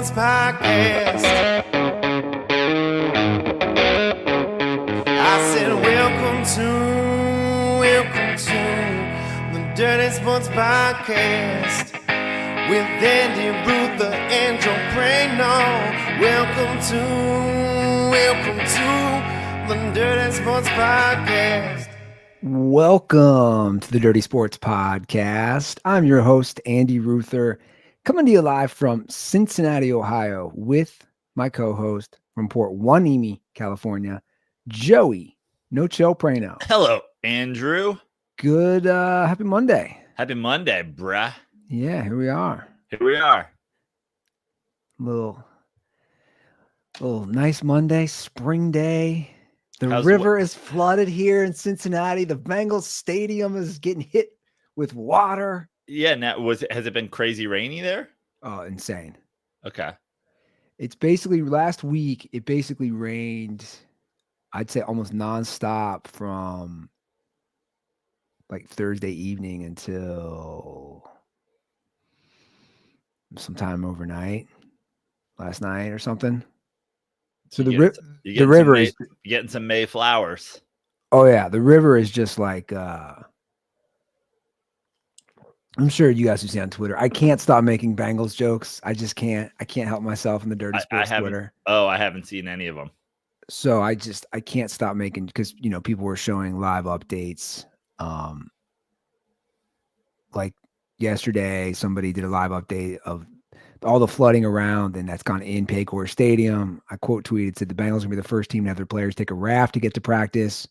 Sports Podcast. I said, welcome to the Dirty Sports Podcast with Andy Ruther and Joe Prano. Welcome to the Dirty Sports Podcast. Welcome to the Dirty Sports Podcast. I'm your host, Andy Ruther, coming to you live from Cincinnati, Ohio, with my co-host from Port Hueneme, California, Joey No Chill Prano. Hello, Andrew. Good, happy Monday. Happy Monday, bruh. Yeah, here we are. Little nice Monday, spring day. The river is flooded here in Cincinnati. The Bengals stadium is getting hit with water. Yeah, now has it been crazy rainy there? Oh, insane. Okay. It's basically last week, it basically rained, I'd say almost nonstop from like Thursday evening until sometime overnight, last night or something. So the river is getting some May flowers. Oh yeah, the river is just like I'm sure you guys have seen on Twitter. I can't stop making Bengals jokes. I just can't. I can't help myself in the Dirty Sports Twitter. Oh, I haven't seen any of them. So I can't stop making, because people were showing live updates. Like yesterday, somebody did a live update of all the flooding around, and that's gone in Paycor Stadium. I quote tweeted, said the Bengals are going to be the first team to have their players take a raft to get to practice.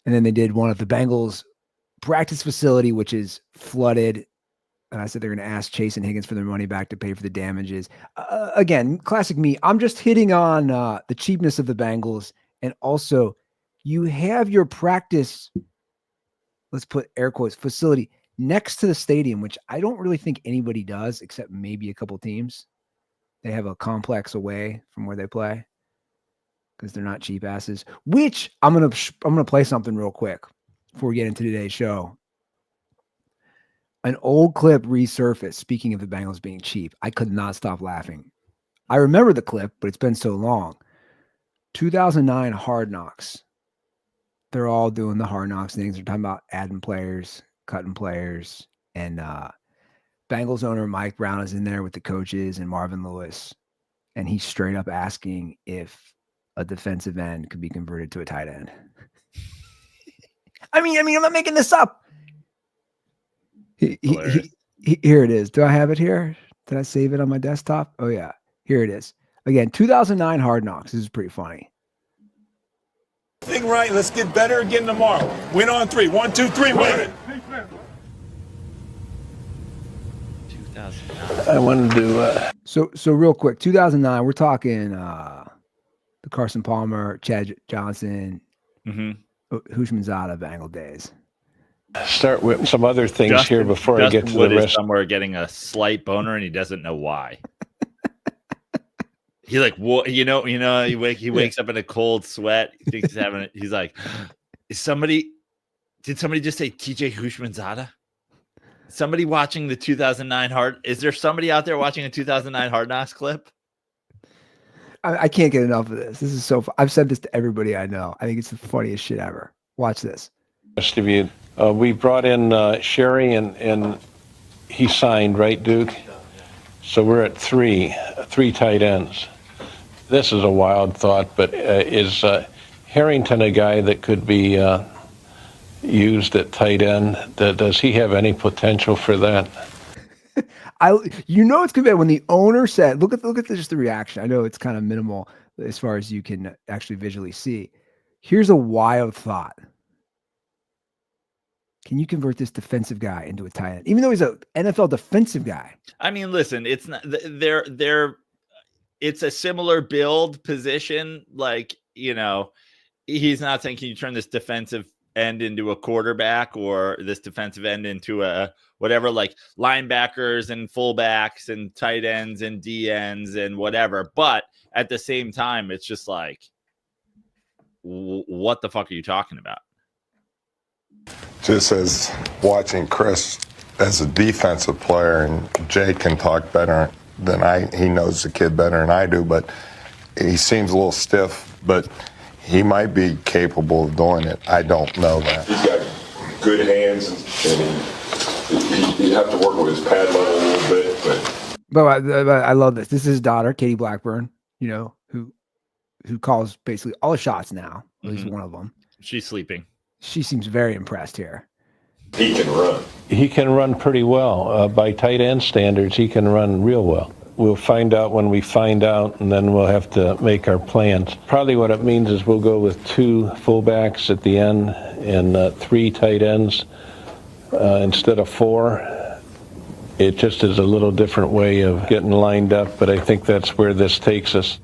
And then they did one at the Bengals practice facility, which is flooded. And I said they're going to ask Chase and Higgins for their money back to pay for the damages. Again, classic me. I'm just hitting on the cheapness of the Bengals. And also, you have your practice, let's put air quotes, facility next to the stadium, which I don't really think anybody does except maybe a couple teams. They have a complex away from where they play because they're not cheap asses, which I'm going to play something real quick before we get into today's show. An old clip resurfaced, speaking of the Bengals being cheap. I could not stop laughing. I remember the clip, but it's been so long. 2009 Hard Knocks. They're all doing the Hard Knocks things. They're talking about adding players, cutting players, and Bengals owner Mike Brown is in there with the coaches and Marvin Lewis, and he's straight up asking if a defensive end could be converted to a tight end. I mean, I'm not making this up. Here it is. Do I have it here? Did I save it on my desktop? Oh yeah, here it is. Again, 2009 Hard Knocks. This is pretty funny. Thing right. Let's get better again tomorrow. Win on 3. 1, 2, 3. Win it. 2009. I wanted to so real quick. 2009. We're talking the Carson Palmer, Chad Johnson, Hushmanzada Bengal days. Start with some other things here before I get to Wood the is rest. somewhere getting a slight boner and he doesn't know why. He like, what? He wakes up in a cold sweat. He thinks he's having it. He's like, did somebody just say TJ Hushmanzada? Somebody watching the 2009 is there somebody out there watching a 2009 Hard Knocks clip? I can't get enough of this. This is so fun. I've said this to everybody I know. I think it's the funniest shit ever. Watch this. Rest of you, we brought in Sherry and he signed, right, Duke? So we're at three tight ends. This is a wild thought, but is Harrington a guy that could be used at tight end? Does he have any potential for that? It's good when the owner said, look at just the reaction. I know it's kind of minimal as far as you can actually visually see. Here's a wild thought. Can you convert this defensive guy into a tight end, even though he's an NFL defensive guy? I mean, listen, it's not it's a similar build position. Like, he's not saying, can you turn this defensive end into a quarterback or this defensive end into a whatever, like linebackers and fullbacks and tight ends and D ends and whatever. But at the same time, it's just like, what the fuck are you talking about? Just as watching Chris as a defensive player, and Jay can talk better than he knows the kid better than I do, but he seems a little stiff, but he might be capable of doing it. I don't know that. He's got good hands, and you have to work with his pad level a little bit. But I love this. This is his daughter, Katie Blackburn, who calls basically all the shots now. At least one of them. She's sleeping. She seems very impressed here. He can run. He can run pretty well. By tight end standards, he can run real well. We'll find out when we find out, and then we'll have to make our plans. Probably what it means is we'll go with 2 fullbacks at the end and 3 tight ends instead of 4. It just is a little different way of getting lined up, but I think that's where this takes us.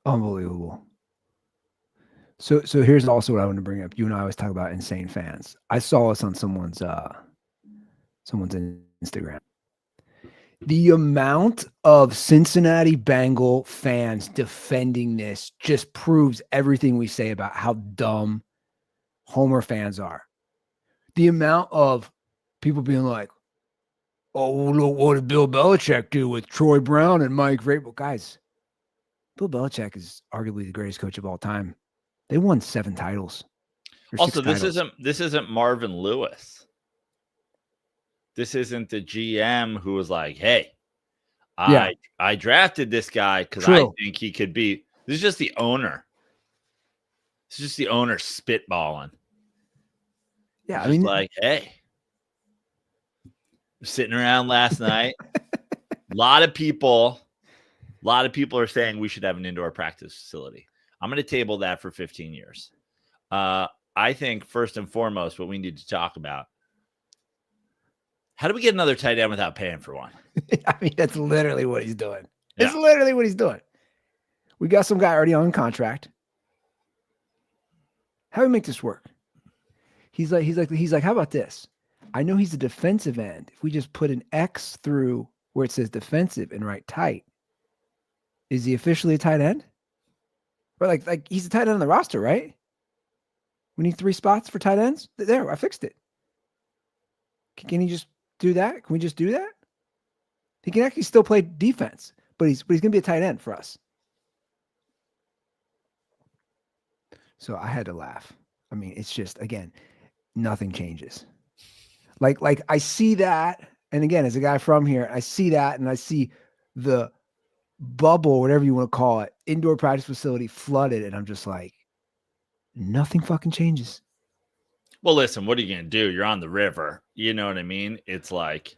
Unbelievable. So here's also what I want to bring up. You and I always talk about insane fans. I saw this on someone's Instagram. The amount of Cincinnati Bengal fans defending this just proves everything we say about how dumb Homer fans are. The amount of people being like, oh, look, what did Bill Belichick do with Troy Brown and Mike Vrabel? Guys, Bill Belichick is arguably the greatest coach of all time. They won 7 titles. Also, this isn't Marvin Lewis. This isn't the GM who was like, "Hey, I drafted this guy because I think he could be." This is just the owner. This is just the owner spitballing. Yeah, I mean, like, hey, sitting around last night. A lot of people are saying we should have an indoor practice facility. I'm going to table that for 15 years. I think first and foremost, what we need to talk about, how do we get another tight end without paying for one? I mean, that's literally what he's doing. Yeah. It's literally what he's doing. We got some guy already on contract. How do we make this work? He's like, how about this? I know he's a defensive end. If we just put an X through where it says defensive and write tight, is he officially a tight end? Or like he's a tight end on the roster, right? We need 3 spots for tight ends. There, I fixed it. Can he just do that? Can we just do that? He can actually still play defense, but he's going to be a tight end for us. So I had to laugh. I mean, it's just, again, nothing changes. Like I see that, and again, as a guy from here, I see that, and I see the bubble, whatever you want to call it, indoor practice facility flooded, and I'm just like, nothing fucking changes. Well, listen, what are you going to do? You're on the river. You know what I mean? It's like,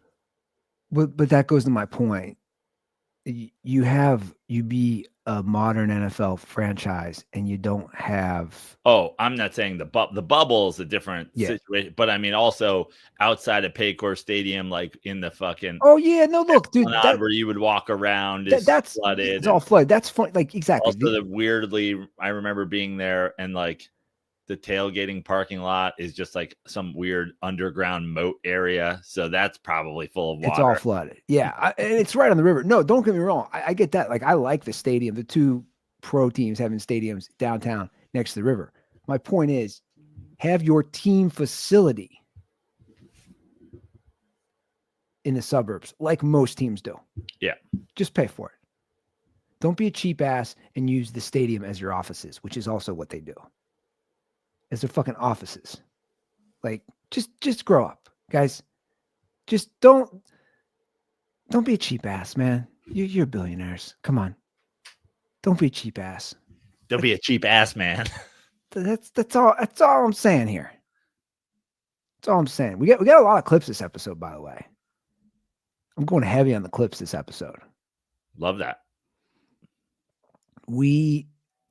but that goes to my point. You be a modern NFL franchise, and you don't have. Oh, I'm not saying the bubble is a different situation, but I mean also outside of Paycor Stadium, like in the fucking. Oh yeah, no, look, dude, where you would walk around is that's flooded. It's all flooded. That's fun. Like exactly. Also, weirdly, I remember being there, and like the tailgating parking lot is just like some weird underground moat area, so that's probably full of water. It's all flooded. Yeah, and it's right on the river. No, don't get me wrong. I get that. Like I like the stadium. The 2 pro teams having stadiums downtown next to the river. My point is, have your team facility in the suburbs, like most teams do. Yeah. Just pay for it. Don't be a cheap ass and use the stadium as your offices, which is also what they do. As their fucking offices. Like, just grow up, guys. Just don't be a cheap ass, man. You're billionaires. Come on. Don't be a cheap ass. Don't be a cheap ass, man. That's all I'm saying here. That's all I'm saying. We got a lot of clips this episode, by the way. I'm going heavy on the clips this episode. Love that.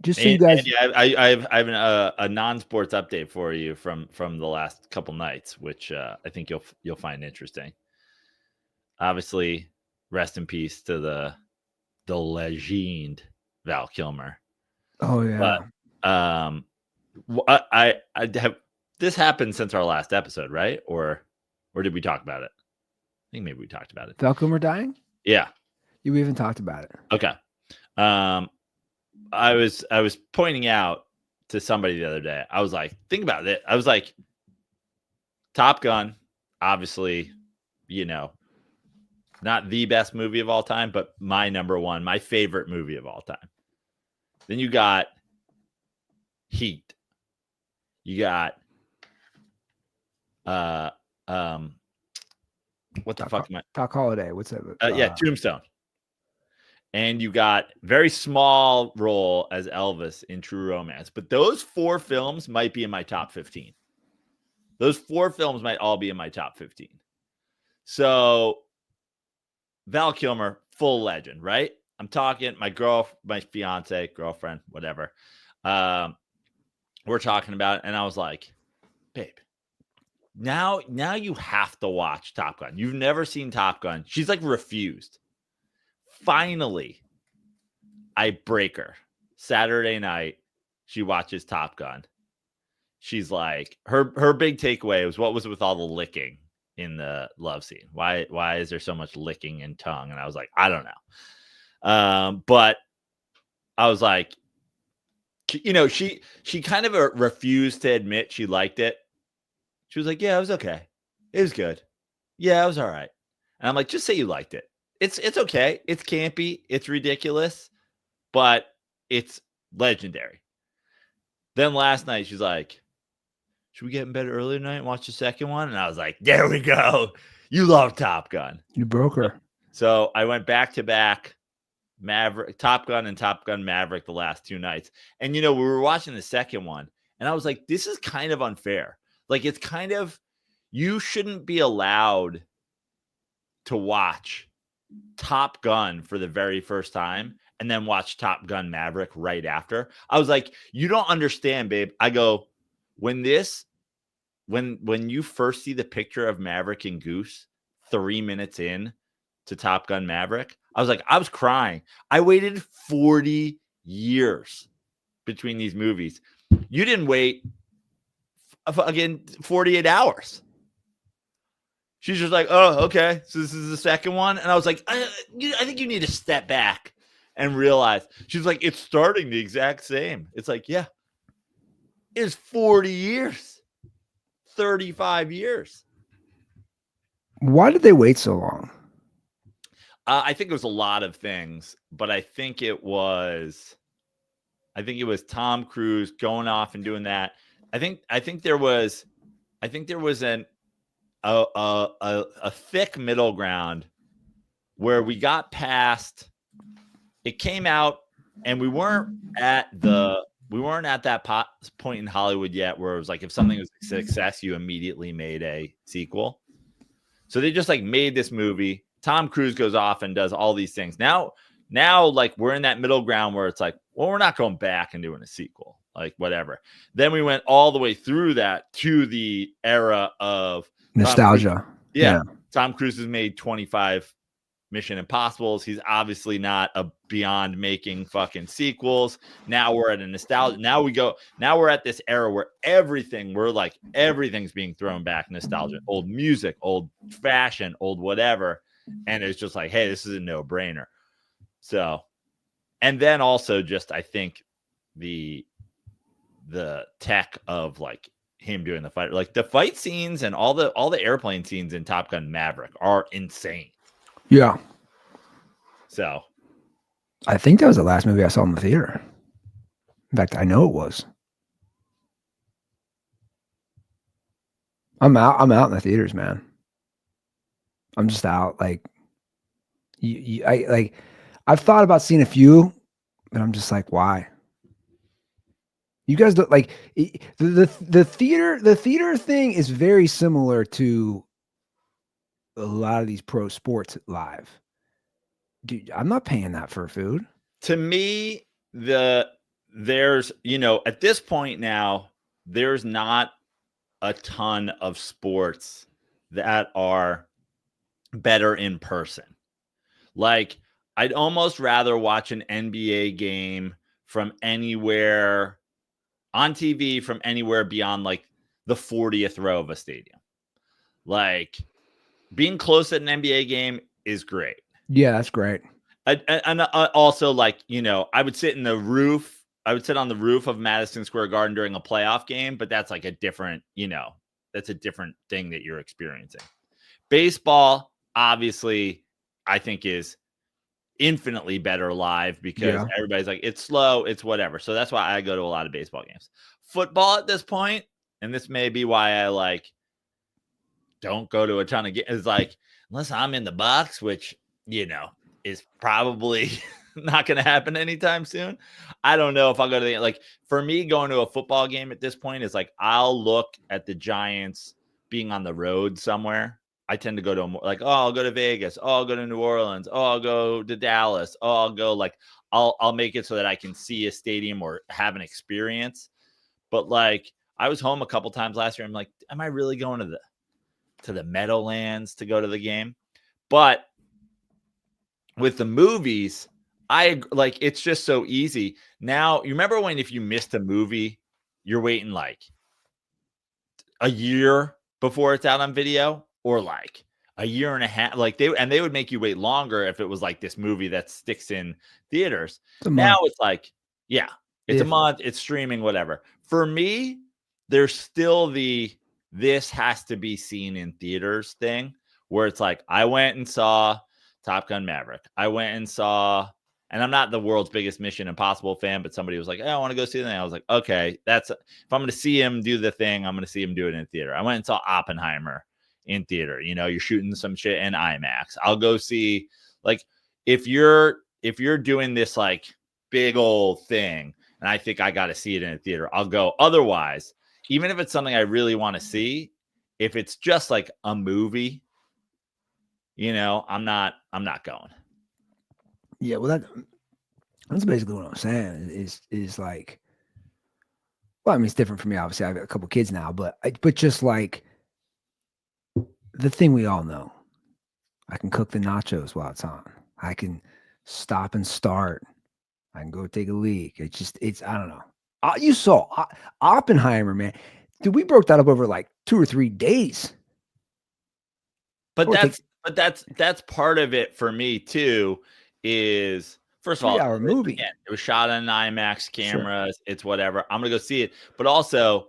Just so you guys, Andy, I have a non-sports update for you from the last couple nights, which I think you'll find interesting. Obviously, rest in peace to the legend Val Kilmer. Oh yeah. But I have this happened since our last episode, right? Or did we talk about it? I think maybe we talked about it. Val Kilmer dying? Yeah. We even talked about it. Okay. I was pointing out to somebody the other day. I was like, think about it. I was like, Top Gun, obviously, Not the best movie of all time, but my number one, my favorite movie of all time. Then you got Heat. You got what the fuck am I? Doc Holliday. What's that? Tombstone. And you got very small role as Elvis in True Romance. But those 4 films might be in my top 15. Those 4 films might all be in my top 15. So Val Kilmer, full legend, right? I'm talking my fiance, girlfriend, whatever. We're talking about it, and I was like, babe, now you have to watch Top Gun. You've never seen Top Gun. She's like refused. Finally, I break her. Saturday night, she watches Top Gun. She's like, her big takeaway was, what was it with all the licking in the love scene? Why is there so much licking and tongue? And I was like, I don't know. But I was like, you know, she kind of refused to admit she liked it. She was like, yeah, it was okay. It was good. Yeah, it was all right. And I'm like, just say you liked it. It's okay. It's campy. It's ridiculous, but it's legendary. Then last night, she's like, should we get in bed early tonight and watch the second one? And I was like, there we go. You love Top Gun. You broke her. So I went back to back Top Gun and Top Gun Maverick the last 2 nights. And, you know, we were watching the second one and I was like, this is kind of unfair. Like, it's kind of, you shouldn't be allowed to watch Top Gun for the very first time and then watch Top Gun Maverick right after. I was like, you don't understand, babe. I go, when you first see the picture of Maverick and Goose 3 minutes in to Top Gun Maverick, I was like, I was crying. I waited 40 years between these movies. You didn't wait again 48 hours. She's just like, oh, okay. So this is the second one. And I was like, I think you need to step back and realize. She's like, it's starting the exact same. It's like, yeah, it's 40 years, 35 years. Why did they wait so long? I think it was a lot of things, but I think it was Tom Cruise going off and doing that. I think there was a thick middle ground where we got past. It came out, and we weren't at that point in Hollywood yet, where it was like if something was a success, you immediately made a sequel. So they just like made this movie. Tom Cruise goes off and does all these things. Now, like we're in that middle ground where it's like, well, we're not going back and doing a sequel, like whatever. Then we went all the way through that to the era of nostalgia. Tom Cruise has made 25 Mission Impossibles. He's obviously not beyond making fucking sequels. Now we're at a nostalgia. Now we're at this era where everything's being thrown back. Nostalgia, old music, old fashion, old whatever. And it's just like, hey, this is a no-brainer. So, and then also just, I think the tech of like him doing the fight, like the fight scenes and all the airplane scenes in Top Gun Maverick are insane. Yeah. So I think that was the last movie I saw in the theater. In fact, I know it was. I'm out in the theaters, man. I'm just out. Like, I've thought about seeing a few, but I'm just like, why? You guys don't like the theater. The theater thing is very similar to a lot of these pro sports live. Dude, I'm not paying that for food. To me, there's, you know, at this point now, there's not a ton of sports that are better in person. Like, I'd almost rather watch an NBA game from anywhere on TV, from anywhere beyond like the 40th row of a stadium. Like, being close at an NBA game is great. Yeah, that's great. And also, like, you know, I would sit on the roof of Madison Square Garden during a playoff game, but that's like a different, you know, that's a different thing that you're experiencing. Baseball, obviously, I think is infinitely better live because Yeah. everybody's like, it's slow, it's whatever. So that's why I go to a lot of baseball games. Football at this point, and this may be why I like don't go to a ton of games, is like, unless I'm in the box, which, you know, is probably not going to happen anytime soon. I don't know if I'll go to the, like, for me, going to a football game at this point is like, I'll look at the Giants being on the road somewhere. I tend to go to like, oh, I'll go to Vegas. Oh, I'll go to New Orleans. Oh, I'll go to Dallas. Oh, I'll go like, I'll make it so that I can see a stadium or have an experience. But like, I was home a couple times last year. I'm like, am I really going to the Meadowlands to go to the game? But with the movies, I like, it's just so easy. Now, you remember when if you missed a movie, you're waiting like a year before it's out on video, or like a year and a half, like they would make you wait longer if it was like this movie that sticks in theaters. Now it's like, yeah, it's a month, it's streaming, whatever. For me, there's still this has to be seen in theaters thing, where it's like, I went and saw Top Gun Maverick. I went and saw, and I'm not the world's biggest Mission Impossible fan, but somebody was like, hey, I want to go see the thing. I was like, okay, if I'm going to see him do the thing, I'm going to see him do it in theater. I went and saw Oppenheimer in theater. You know, you're shooting some shit in IMAX. I'll go see, like, if you're doing this like big old thing, and I think I got to see it in a theater, I'll go. Otherwise, even if it's something I really want to see, if it's just like a movie, you know, I'm not going. Yeah, well, that's basically what I'm saying. Is like, well, I mean, it's different for me. Obviously, I have a couple kids now, but just like the thing we all know, I can cook the nachos while it's on. I can stop and start. I can go take a leak. It's I don't know. You saw Oppenheimer, man. Dude, we broke that up over like 2 or 3 days. But that's part of it for me too. Is first of all, 3-hour movie. Again, it was shot on IMAX cameras. Sure. It's whatever. I'm gonna go see it. But also,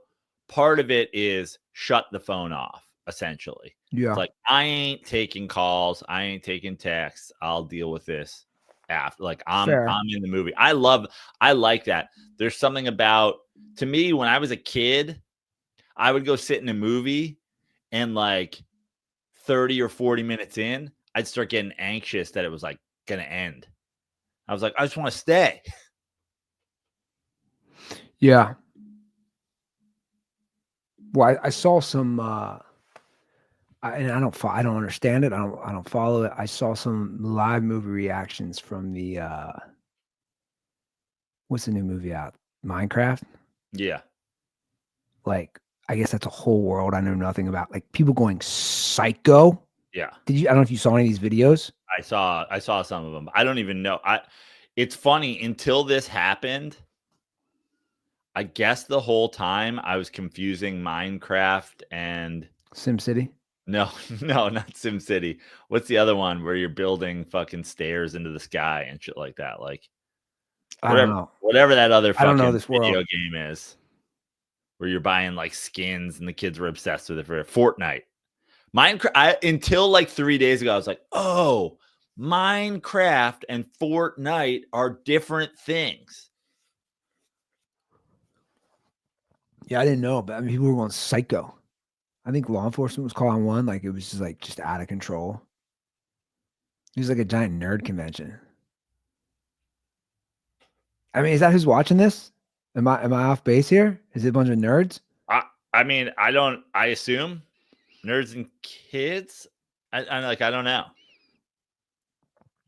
part of it is shut the phone off. Essentially, yeah. It's like, I ain't taking calls. I ain't taking texts. I'll deal with this after. Like, I'm in the movie. I like that. There's something about, to me, when I was a kid, I would go sit in a movie, and like 30 or 40 minutes in, I'd start getting anxious that it was like going to end. I was like, I just want to stay. Yeah. Well, I saw some, and I don't understand it. I don't follow it. I saw some live movie reactions from the, what's the new movie out? Minecraft? Yeah. Like, I guess that's a whole world I know nothing about. Like, people going psycho. Yeah. I don't know if you saw any of these videos. I saw some of them. I don't even know. It's funny, until this happened, I guess the whole time I was confusing Minecraft and SimCity. No, not SimCity. What's the other one where you're building fucking stairs into the sky and shit like that? Like, I don't know. Whatever that other I don't know fucking this video world. game is, where you're buying like skins and the kids were obsessed with it for Fortnite. Minecraft, until like 3 days ago, I was like, oh, Minecraft and Fortnite are different things. Yeah, I didn't know, but I mean, people were going psycho. I think law enforcement was calling one. Like, it was just out of control. It was like a giant nerd convention. I mean, is that who's watching this? Am I off base here? Is it a bunch of nerds? I mean, I assume nerds and kids. I don't know.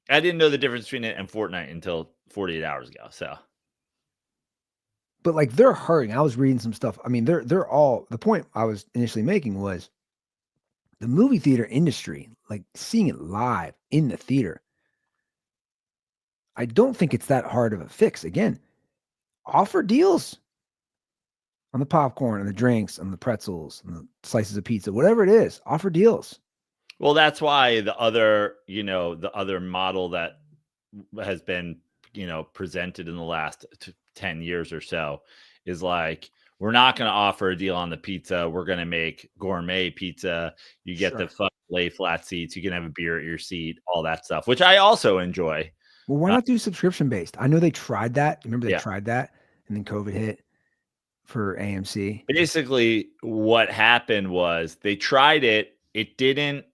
I didn't know the difference between it and Fortnite until 48 hours ago. So, but like, they're hurting. I was reading some stuff. I mean, they're all, the point I was initially making was the movie theater industry, like seeing it live in the theater. I don't think it's that hard of a fix. Again, offer deals on the popcorn and the drinks and the pretzels and the slices of pizza, whatever it is, offer deals. Well, that's why the other model that has been, presented in the last 10 years or so is like, we're not going to offer a deal on the pizza. We're going to make gourmet pizza. You get the fucking lay flat seats. You can have a beer at your seat, all that stuff, which I also enjoy. Well, why not do subscription based? I know they tried that. Remember they Yeah. tried that, and then COVID hit for AMC. Basically, what happened was they tried it. It didn't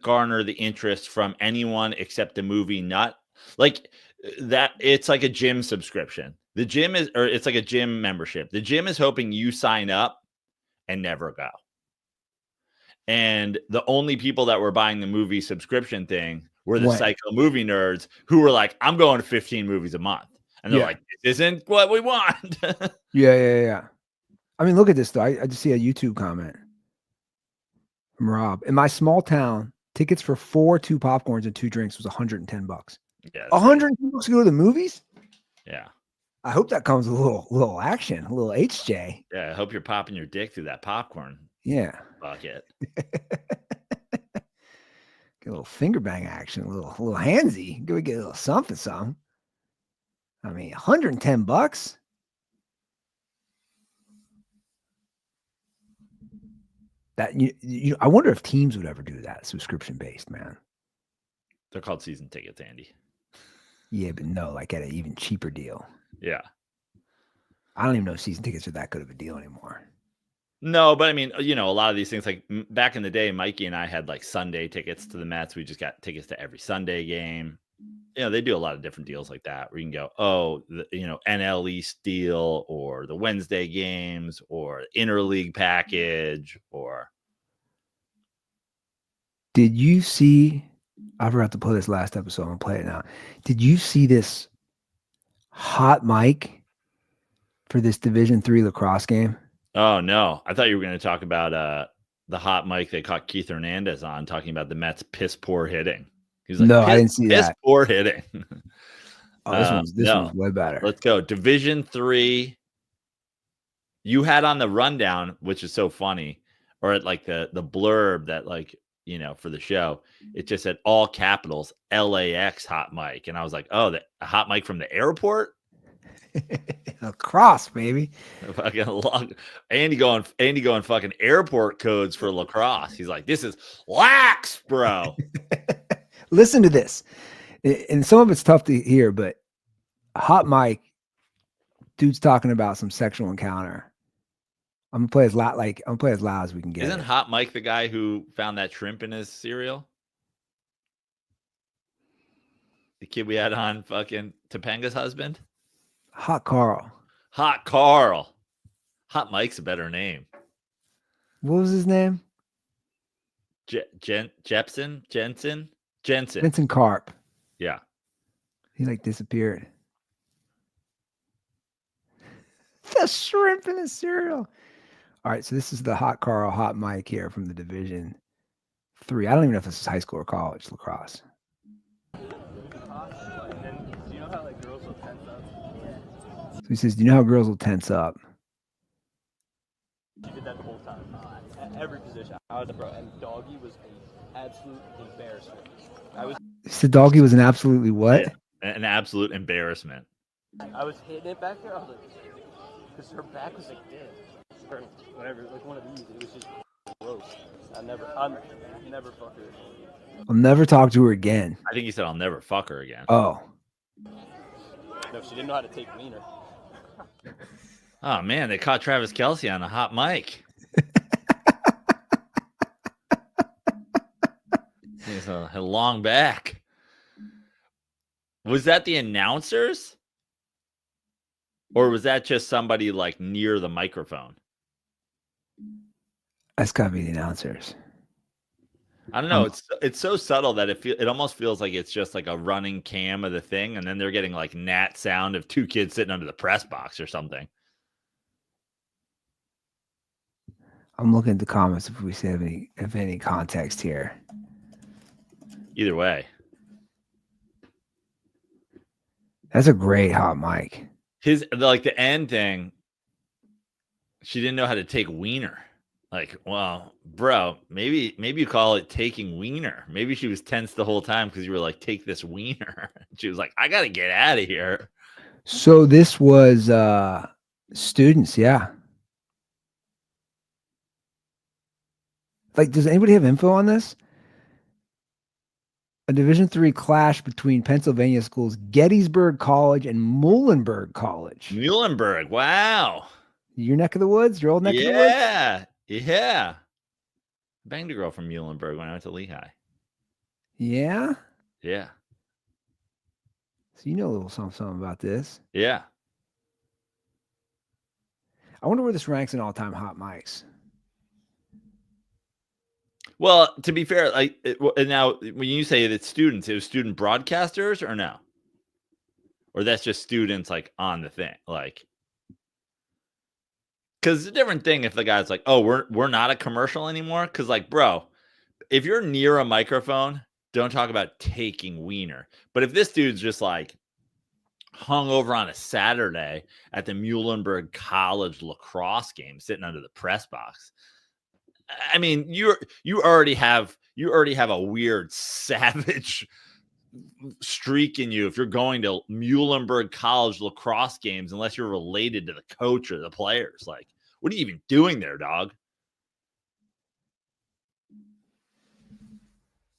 garner the interest from anyone except the movie nut. Like that, it's like a gym subscription. The gym is, or it's like a gym membership. The gym is hoping you sign up and never go. And the only people that were buying the movie subscription thing were the psycho movie nerds who were like, I'm going to 15 movies a month. And they're like, this isn't what we want. Yeah. I mean, look at this though. I just see a YouTube comment from Rob. In my small town, tickets for 2 popcorns and 2 drinks was $110. Yeah, $110 to go to the movies? Yeah. I hope that comes with a little action, a little HJ. Yeah, I hope you're popping your dick through that popcorn. Yeah. Bucket. Get a little finger bang action, a little handsy. Go get a little something. I mean, $110. That I wonder if teams would ever do that subscription based, man. They're called season tickets, Andy. Yeah, but no, like at an even cheaper deal. Yeah. I don't even know if season tickets are that good of a deal anymore. No, but I mean, a lot of these things, like back in the day, Mikey and I had like Sunday tickets to the Mets. We just got tickets to every Sunday game. They do a lot of different deals like that where you can go, NL East deal or the Wednesday games or interleague package or. Did you see? I forgot to play this last episode. I'm gonna play it now. Did you see this hot mic for this Division III lacrosse game? Oh no! I thought you were going to talk about the hot mic they caught Keith Hernandez on, talking about the Mets' piss poor hitting. He's like, no, I didn't see that. Piss poor hitting. This one's way better. Let's go Division III. You had on the rundown, which is so funny, or at like the blurb that for the show, it just said all capitals LAX hot mic, and I was like, oh, the hot mic from the airport. Lacrosse, baby. Andy going fucking airport codes for lacrosse. He's like, this is LAX, bro. Listen to this. And some of it's tough to hear, but hot mic, dude's talking about some sexual encounter. I'm gonna play as loud as we can get. Isn't Hot Mike the guy who found that shrimp in his cereal? The kid we had on fucking Topanga's husband? Hot Carl. Hot Carl. Hot Mike's a better name. What was his name? Jensen. Vincent Carp. Yeah. He disappeared. The shrimp in the cereal. All right, so this is the Hot Carl, Hot Mike here from the Division III. I don't even know if this is high school or college lacrosse. So he says, do you know how girls will tense up? She did that the whole time. At every position. And Doggy was an absolute embarrassment. He said Doggy was an absolutely what? Yeah, an absolute embarrassment. I was hitting it back there. I was like, because her back was like this. Or whatever, like one of these. It was just gross. I'll never fuck her again. I'll never talk to her again. I think he said I'll never fuck her again. Oh. No, she didn't know how to take wiener. Oh man, they caught Travis Kelce on a hot mic. He's a long back. Was that the announcers? Or was that just somebody near the microphone? That's gotta be the announcers. I don't know. It's so subtle that it almost feels like it's just like a running cam of the thing, and then they're getting nat sound of 2 kids sitting under the press box or something. I'm looking at the comments if we have any context here. Either way, that's a great hot mic. The end thing. She didn't know how to take wiener. Well, bro, maybe you call it taking wiener. Maybe she was tense the whole time because you were like, take this wiener. She was like, I got to get out of here. So this was students, yeah. Like, does anybody have info on this? A Division III clash between Pennsylvania schools Gettysburg College and Muhlenberg College. Muhlenberg. Wow. Your neck of the woods? Your old neck of the woods? Yeah. Yeah. Banged a girl from Muhlenberg when I went to Lehigh. Yeah? Yeah. So you know a little something about this. Yeah. I wonder where this ranks in all-time hot mics. Well, to be fair, now when you say that students, it was student broadcasters or no? Or that's just students like on the thing, like, because it's a different thing if the guy's like, oh, we're not a commercial anymore. Because like, bro, if you're near a microphone, don't talk about taking wiener. But if this dude's just like hung over on a Saturday at the Muhlenberg College lacrosse game, sitting under the press box, I mean, you already have a weird savage streak in you if you're going to Muhlenberg College lacrosse games, unless you're related to the coach or the players. Like, what are you even doing there, dog?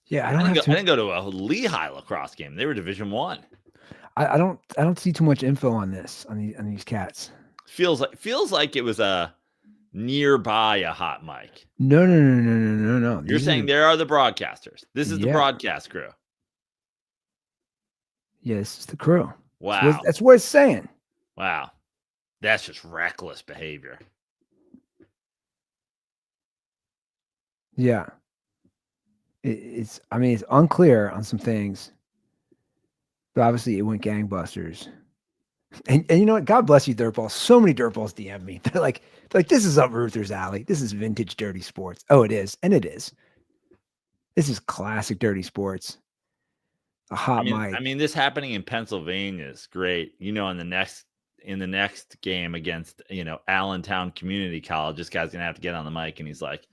Yeah, I didn't go to a Lehigh lacrosse game. They were Division I. I don't see too much info on this on these cats. Feels like it was a nearby a hot mic. No. You're saying there are the broadcasters. This is the broadcast crew. Yeah, this is the crew. Wow. That's what it's saying. Wow. That's just reckless behavior. Yeah. It's unclear on some things. But obviously it went gangbusters. And you know what? God bless you, dirtballs. So many dirtballs DM me. They're like, this is up Ruther's alley. This is vintage dirty sports. Oh, it is. And it is. This is classic dirty sports. A hot mic. I mean, this happening in Pennsylvania is great. You know, in the next game against, Allentown Community College, this guy's gonna have to get on the mic and he's like,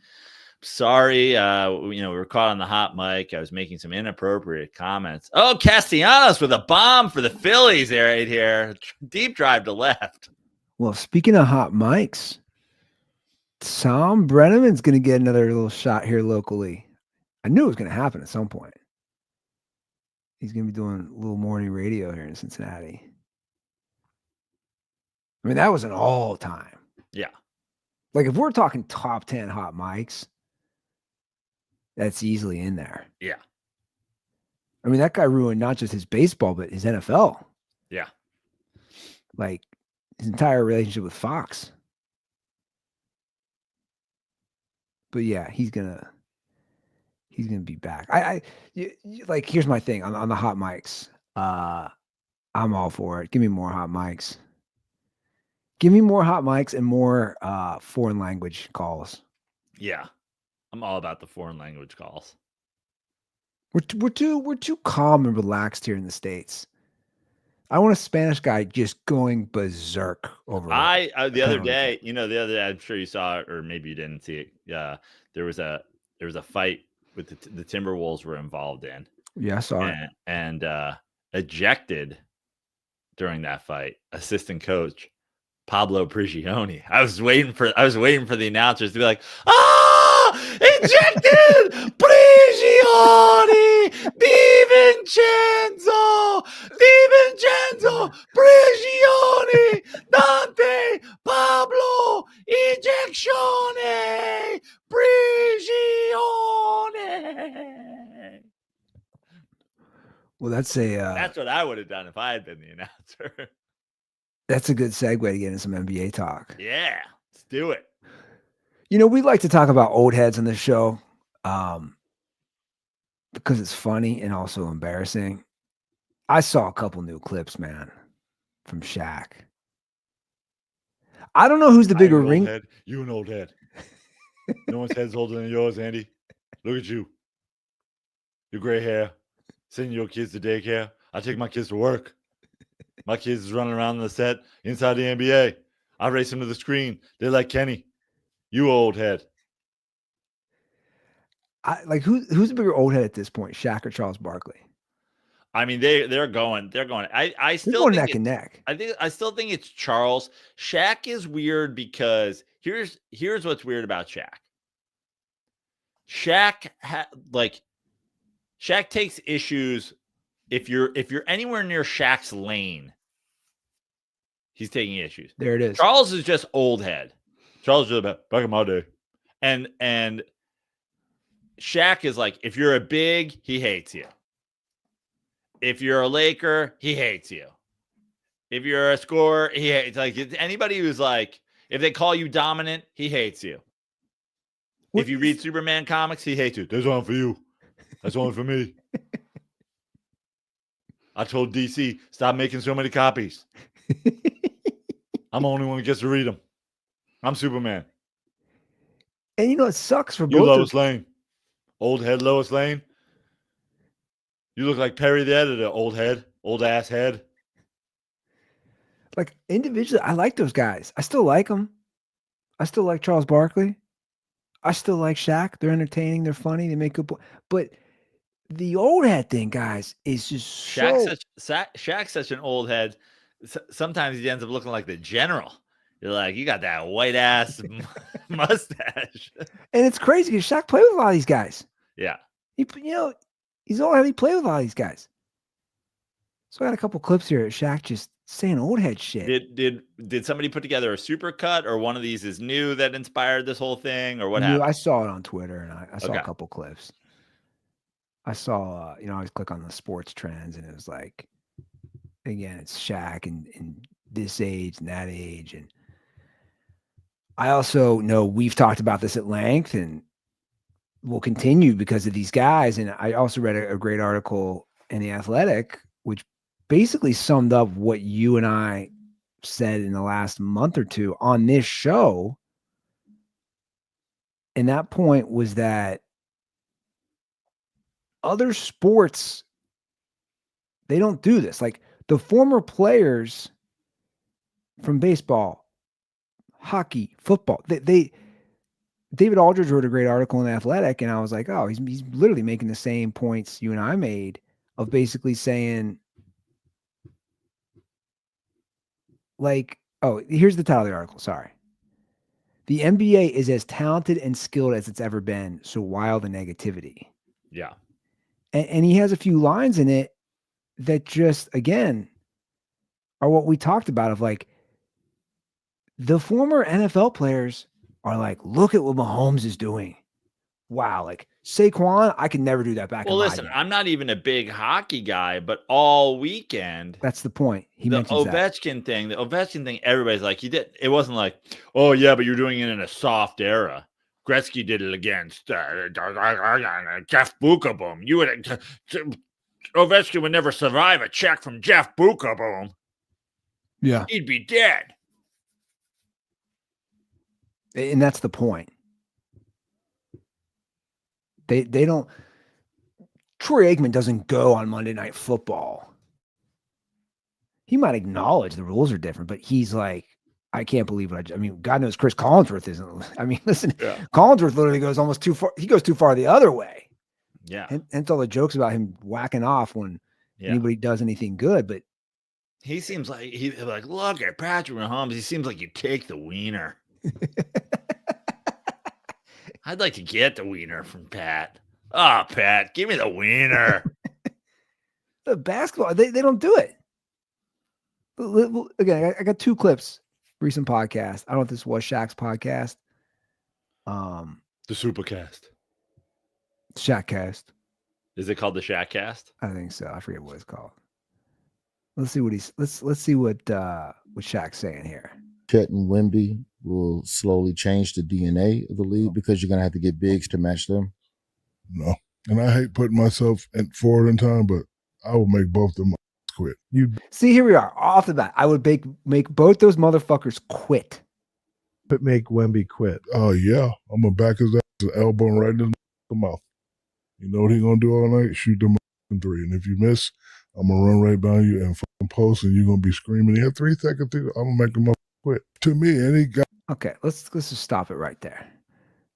sorry, we were caught on the hot mic. I was making some inappropriate comments. Oh, Castellanos with a bomb for the Phillies right here. Deep drive to left. Well, speaking of hot mics, Tom Brenneman's going to get another little shot here locally. I knew it was going to happen at some point. He's going to be doing a little morning radio here in Cincinnati. I mean, that was an all-time. Yeah. Like, if we're talking top 10 hot mics, that's easily in there. Yeah. I mean, that guy ruined not just his baseball, but his NFL. Yeah. Like, his entire relationship with Fox. But yeah, he's gonna be back. Like, here's my thing on the hot mics. I'm all for it. Give me more hot mics. Give me more hot mics and more foreign language calls. Yeah. I'm all about the foreign language calls. We're too calm and relaxed here in the States. I want a Spanish guy just going berserk over the other day, I'm sure you saw it, or maybe you didn't see it. Yeah, there was a fight with the Timberwolves were involved in. Yeah, I saw it. And ejected during that fight, assistant coach Pablo Prigioni. I was waiting for the announcers to be like, ejected Prigioni, DiVincenzo, Prigioni, Dante, Pablo, ejectione, Prigioni. Well, that's what I would have done if I had been the announcer. That's a good segue to get into some NBA talk. Yeah, let's do it. We like to talk about old heads on this show because it's funny and also embarrassing. I saw a couple new clips, man, from Shaq. I don't know who's the bigger ring. Head. You an old head. No one's head's older than yours, Andy. Look at you. Your gray hair. Sending your kids to daycare. I take my kids to work. My kids is running around the set inside the NBA. I race them to the screen. They're like Kenny. You old head. Who's the bigger old head at this point, Shaq or Charles Barkley? I mean, they're going. I still going think neck and neck. I still think it's Charles. Shaq is weird because here's what's weird about Shaq. Shaq Shaq takes issues if you're anywhere near Shaq's lane. He's taking issues. There it is. Charles is just old head. Charles is about back in my day. And Shaq is like, if you're a big, he hates you. If you're a Laker, he hates you. If you're a scorer, he hates. Like anybody who's like, if they call you dominant, he hates you. If you read Superman comics, he hates you. That's one for you. That's one for me. I told DC, stop making so many copies. I'm the only one who gets to read them. I'm Superman. And you know, it sucks for You both. Lois Lane. Old head Lois Lane. You look like Perry the editor, old head. Old ass head. Like individually, I like those guys. I still like them. I still like Charles Barkley. I still like Shaq. They're entertaining. They're funny. They make good points. But the old head thing, guys, is just Shaq's such an old head. Sometimes he ends up looking like the general. You're like, you got that white ass mustache. And it's crazy because Shaq played with a lot of these guys. Yeah. He's old head. He played with a lot of these guys. So I got a couple clips here of Shaq just saying old head shit. Did somebody put together a super cut, or one of these is new that inspired this whole thing, or what happened? I saw it on Twitter, and I saw Okay. a couple clips. I saw, I always click on the sports trends, and it was like, again, it's Shaq and this age and that age. And I also know we've talked about this at length, and we'll continue because of these guys. And I also read a great article in The Athletic, which basically summed up what you and I said in the last month or two on this show. And that point was that other sports, they don't do this. Like the former players from baseball, hockey, football, they David Aldridge wrote a great article in The Athletic, and I was like, oh, he's literally making the same points you and I made of basically saying, like, oh, here's the title of the article. Sorry. The NBA is as talented and skilled as it's ever been. So why the negativity? Yeah. And he has a few lines in it that just, again, are what we talked about of like the former NFL players are like, look at what Mahomes is doing. Wow. Like Saquon, I could never do that back. Well, listen, I'm not even a big hockey guy, but all weekend. That's the point. He the mentions Ovechkin thing, everybody's like, he did. It wasn't like, oh yeah, but you're doing it in a soft era. Gretzky did it against Jeff Bukaboom. You would Ovechkin would never survive a check from Jeff Bukaboom. Yeah. He'd be dead. And that's the point. They don't. Troy Aikman doesn't go on Monday Night Football. He might acknowledge the rules are different, but he's like, I can't believe what I mean, God knows Chris Collinsworth isn't. I mean, listen, Collinsworth literally goes almost too far. He goes too far the other way. Yeah. And all the jokes about him whacking off when anybody does anything good. But he seems like he's like, look at Patrick Mahomes. He seems like you take the wiener. I'd like to get the wiener from Pat. Oh, Pat, give me the wiener. The basketball, they don't do it. Again, I got two clips, recent podcast. I don't know if this was Shaq's podcast. The Supercast. Shaqcast. Is it called the Shaqcast? I think so. I forget what it's called. Let's see what let's see what Shaq's saying here. Chet and Wemby will slowly change the DNA of the league because you're going to have to get bigs to match them? No. And I hate putting myself forward in time, but I will make both them quit. See, here we are. Off the bat, I would make both those motherfuckers quit. But make Wemby quit. Oh, yeah. I'm going to back his ass, elbow right in his mouth. You know what he going to do all night? Shoot them three. And if you miss, I'm going to run right by you and fucking post, and you're going to be screaming. You have 3 seconds. I'm going to make them quit. To me, any guy. Okay, let's just stop it right there.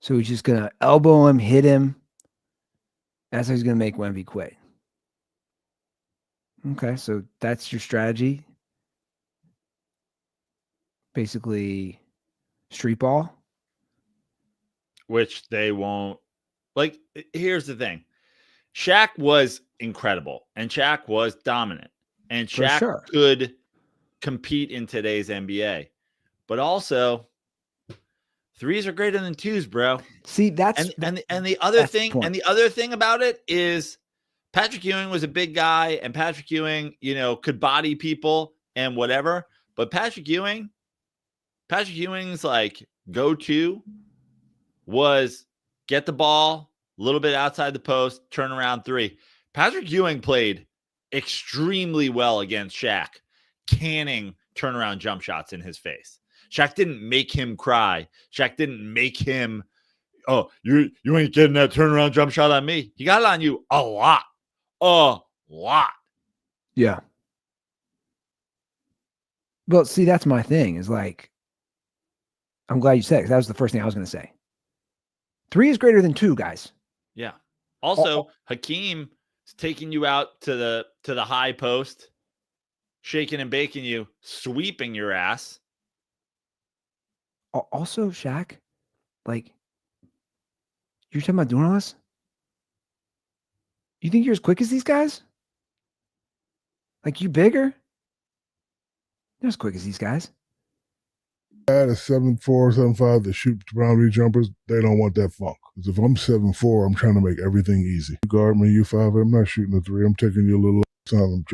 So he's just gonna elbow him, hit him. That's how he's gonna make Wemby quit. Okay, so that's your strategy. Basically, street ball. Which they won't. Like, here's the thing. Shaq was incredible, and Shaq was dominant, and Shaq could compete in today's NBA. But also, threes are greater than twos, bro. See, that's and the other thing, and the other thing about it is Patrick Ewing was a big guy, and Patrick Ewing, could body people and whatever. But Patrick Ewing's like go-to was get the ball a little bit outside the post, turn around three. Patrick Ewing played extremely well against Shaq, canning turnaround jump shots in his face. Shaq didn't make him cry. Shaq didn't make him, oh, you ain't getting that turnaround jump shot on me. He got it on you a lot. A lot. Yeah. Well, see, that's my thing is like, I'm glad you said it, 'cause that was the first thing I was going to say. 3 is greater than 2, guys. Yeah. Also, Hakeem is taking you out to the high post, shaking and baking you, sweeping your ass. Also, Shaq, like, you're talking about doing all this? You think you're as quick as these guys? Like, you bigger? You're as quick as these guys. I had a 7'4", 7'5" that shoot boundary jumpers. They don't want that funk. Because if I'm 7'4", I'm trying to make everything easy. You guard me, you 5, I'm not shooting a 3. I'm taking you a little time.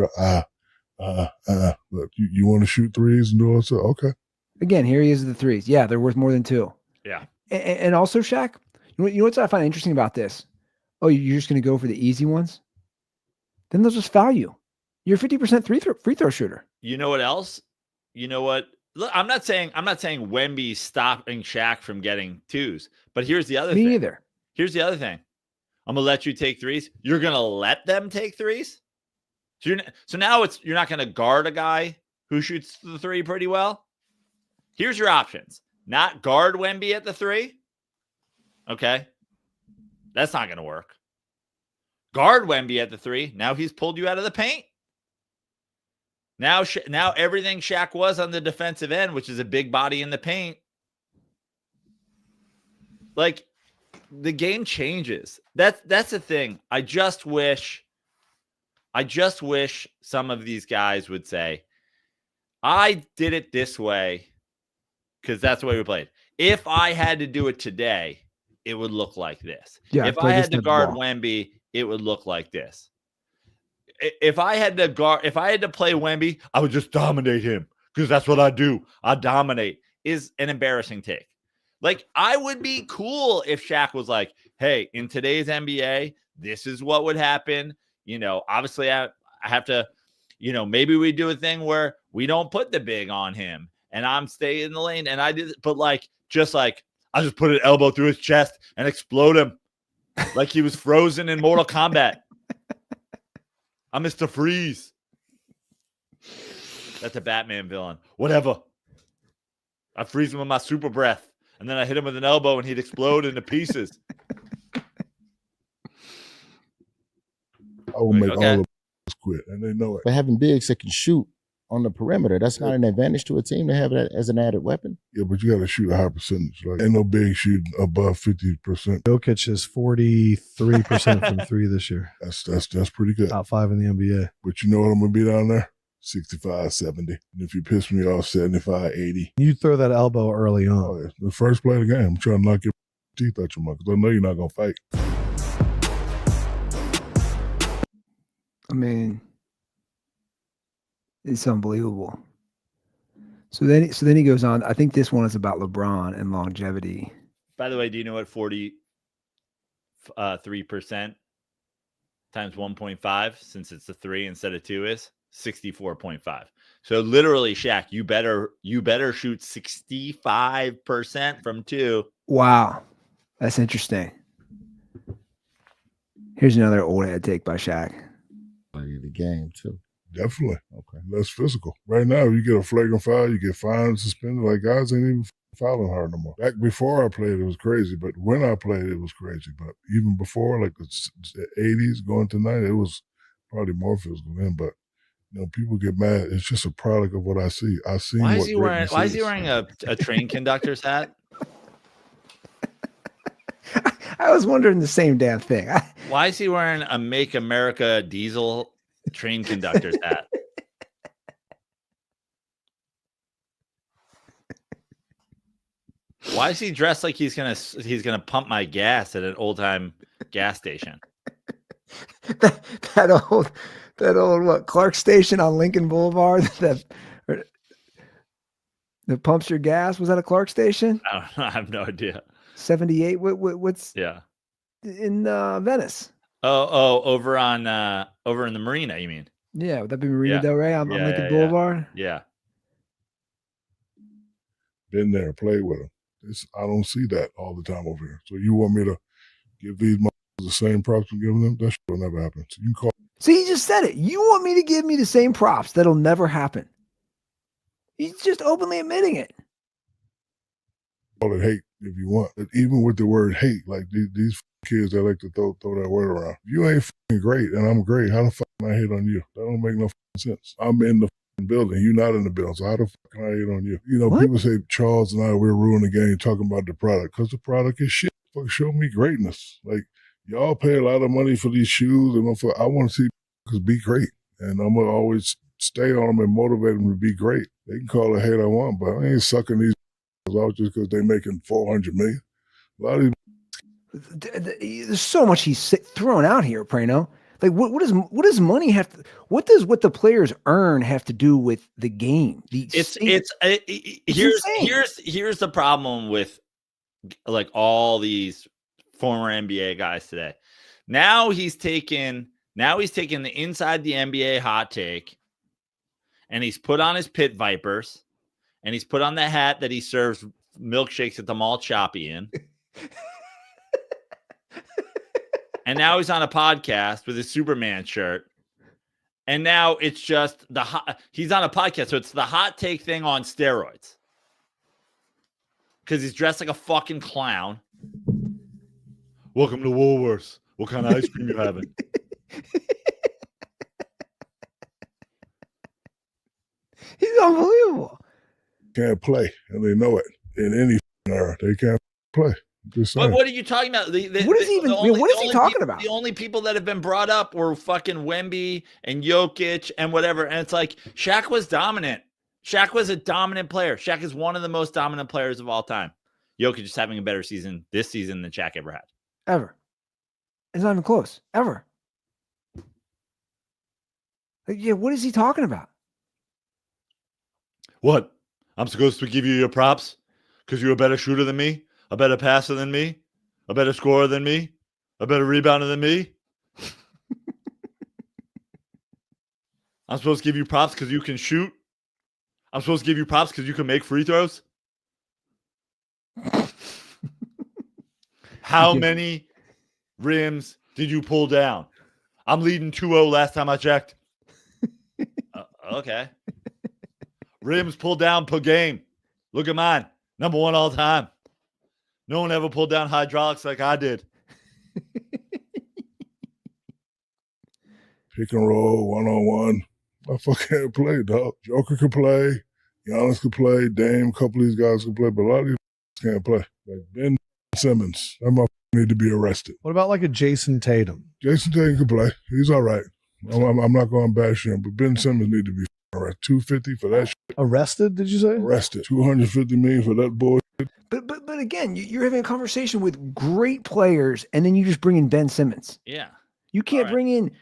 But you want to shoot threes and do all that? Okay. Again, here he is with the 3s. Yeah, they're worth more than 2. Yeah. And also, Shaq, you know what I find interesting about this? Oh, you're just going to go for the easy ones? Then they'll just foul you. You're a 50% free throw shooter. You know what else? You know what? Look, I'm not saying Wemby's stopping Shaq from getting 2s, but here's the other thing. Me either. Here's the other thing. I'm gonna let you take 3s. You're gonna let them take 3s. So now you're not gonna guard a guy who shoots the 3 pretty well. Here's your options. Not guard Wemby at the 3. Okay, that's not gonna work. Guard Wemby at the 3. Now he's pulled you out of the paint. Now everything Shaq was on the defensive end, which is a big body in the paint, like the game changes. That's the thing. I just wish some of these guys would say, I did it this way because that's the way we played. If I had to do it today, it would look like this. Yeah, if I had to guard Wemby, it would look like this. If I had to play Wemby, I would just dominate him because that's what I do. I dominate is an embarrassing take. Like, I would be cool if Shaq was like, hey, in today's NBA, this is what would happen. Obviously I have to, maybe we do a thing where we don't put the big on him and I'm staying in the lane. And I did, but I just put an elbow through his chest and explode him like he was frozen in Mortal Kombat. I'm Mr. Freeze. That's a Batman villain. Whatever. I freeze him with my super breath, and then I hit him with an elbow, and he'd explode into pieces. I will make all of us quit, and they know it. But having bigs that can shoot on the perimeter, that's not an advantage to a team to have that as an added weapon. Yeah, but you got to shoot a high percentage. Like, ain't no big shooting above 50%. Jokic is 43% from 3 this year. That's pretty good. Top 5 in the NBA. But you know what I'm gonna be down there? 65, 70. And if you piss me off, 75, 80. You throw that elbow early on. Oh, yeah. The first play of the game, I'm trying to knock your teeth out your mouth because I know you're not gonna fight. I mean, it's unbelievable. So then he goes on. I think this one is about LeBron and longevity. By the way, do you know what 43% times 1.5, since it's a 3 instead of 2, is? 64.5. So literally, Shaq, you better shoot 65% from 2. Wow, that's interesting. Here's another old head take by Shaq. The game too. Definitely. Okay. Less physical. Right now, you get a flagrant foul, you get fined, suspended. Like, guys ain't even fouling hard no more. Back before I played, it was crazy. But when I played, it was crazy. But even before, like the 80s going to 90s, it was probably more physical then. But, people get mad. It's just a product of what I see. I see. Why is he wearing a train conductor's hat? I I was wondering the same damn thing. Why is he wearing a Make America Diesel train conductor's hat? Why is he dressed like he's gonna pump my gas at an old time gas station? that old what Clark Station on Lincoln Boulevard that pumps your gas, was that a Clark Station? I don't know. I have no idea. 78. What's in Venice? Over in the marina, you mean? Yeah, would that be Marina Del Rey on Lincoln Boulevard? Yeah. Been there, played with them. I don't see that all the time over here. So you want me to give these motherfuckers the same props I'm giving them? That shit will never happen. So you can call. See, he just said it. You want me to give me the same props? That'll never happen. He's just openly admitting it. Call it hate if you want. But even with the word hate, like these kids that like to throw that word around. You ain't fucking great, and I'm great. How the fuck can I hate on you? That don't make no sense. I'm in the building. You're not in the building. So how the fuck can I hate on you? You know, people say Charles and I, we're ruining the game talking about the product because the product is shit. Fuck, show me greatness. Like, y'all pay a lot of money for these shoes, and I want to see because be great. And I'm going to always stay on them and motivate them to be great. They can call it hate I want, but I ain't sucking these out just because they're making $400 million. A lot of these. There's so much he's throwing out here, Prano. Like, what does money have to? What does what the players earn have to do with the game? Here's the problem with like all these former NBA guys today. Now he's taken the inside the NBA hot take, and he's put on his pit vipers, and he's put on the hat that he serves milkshakes at the mall choppy in. And now he's on a podcast with his Superman shirt. And now it's just he's on a podcast. So it's the hot take thing on steroids. Because he's dressed like a fucking clown. Welcome to Woolworths. What kind of ice cream you having? He's unbelievable. Can't play, and they know it. In any era, they can't play. But what are you talking about? What is he talking about? The only people that have been brought up were fucking Wemby and Jokic and whatever. And it's like Shaq was dominant. Shaq was a dominant player. Shaq is one of the most dominant players of all time. Jokic is having a better season this season than Shaq ever had. Ever. It's not even close. Ever. Like, yeah, what is he talking about? What? I'm supposed to give you your props because you're a better shooter than me? A better passer than me? A better scorer than me? A better rebounder than me? I'm supposed to give you props because you can shoot? I'm supposed to give you props because you can make free throws? How many rims did you pull down? I'm leading 2-0 last time I checked. Okay. Rims pulled down per game. Look at mine. Number one all time. No one ever pulled down hydraulics like I did. Pick and roll, one-on-one. I fucking can't play, dog. Joker can play. Giannis can play. Dame, a couple of these guys can play, but a lot of these can't play. Like Ben Simmons, that motherfucker need to be arrested. What about like a Jason Tatum? Jason Tatum can play. He's all right. I'm not going to bash him, but Ben Simmons need to be arrested. $250 for that shit. Arrested, did you say? Arrested. $250 million for that bullshit. But again, you're having a conversation with great players, and then you just bring in Ben Simmons. Yeah. You can't bring in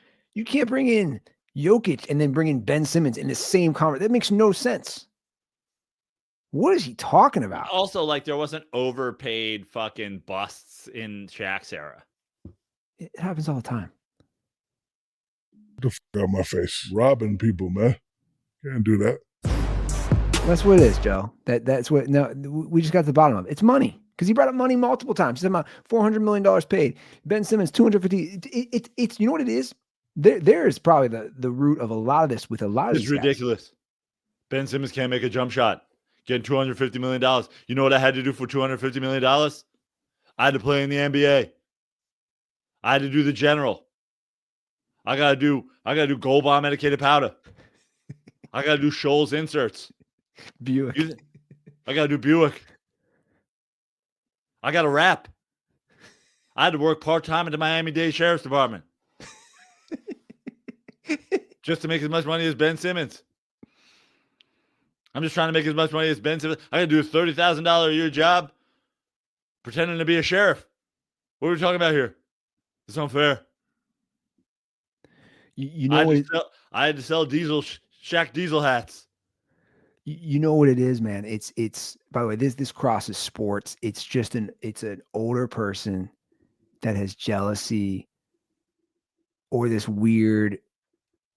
Jokic and then bring in Ben Simmons in the same conversation. That makes no sense. What is he talking about? Also, like, there wasn't overpaid fucking busts in Shaq's era. It happens all the time. Get the fuck out of my face. Robbing people, man. Can't do that. That's what it is, Joe. That's what. No, we just got to the bottom of it. It's money, because he brought up money multiple times. He's talking about $400 million paid. Ben Simmons $250. It's you know what it is. There is probably the root of a lot of this with a lot of. It's ridiculous. Ben Simmons can't make a jump shot. Getting $250 million. You know what I had to do for $250 million? I had to play in the NBA. I had to do the general. I gotta do Gold Bond medicated powder. I gotta do Scholl's inserts. Buick. I gotta do Buick. I gotta rap. I had to work part-time at the Miami-Dade Sheriff's Department just to make as much money as Ben Simmons. I'm just trying to make as much money as Ben Simmons. I got to do a $30,000 a year job pretending to be a sheriff. What are we talking about here? It's unfair. You know I had to sell Shaq Diesel hats. You know what it is, man. It's by the way, this crosses sports. It's just an older person that has jealousy or this weird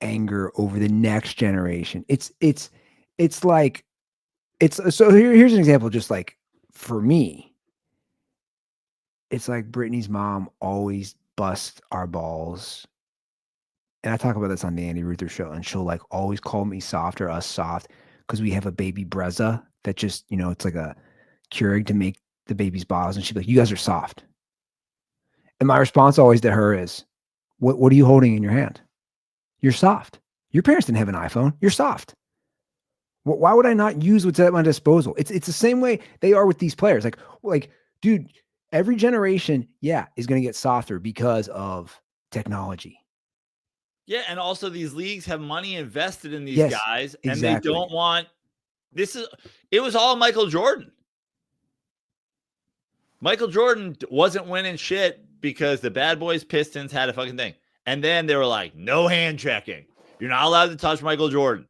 anger over the next generation. It's like so here's an example. Just like for me, it's like Brittany's mom always busts our balls. And I talk about this on the Andy Ruther show, and she'll like always call me soft or us soft because we have a baby Brezza that just, it's like a Keurig to make the baby's bottles. And she'd be like, you guys are soft. And my response always to her is, what are you holding in your hand? You're soft. Your parents didn't have an iPhone. You're soft. Why would I not use what's at my disposal? It's the same way they are with these players. Like, dude, every generation, is going to get softer because of technology. Yeah, and also these leagues have money invested in these guys, and exactly. they don't want it was all Michael Jordan. Michael Jordan wasn't winning shit because the Bad Boys Pistons had a fucking thing. And then they were like, no hand checking. You're not allowed to touch Michael Jordan.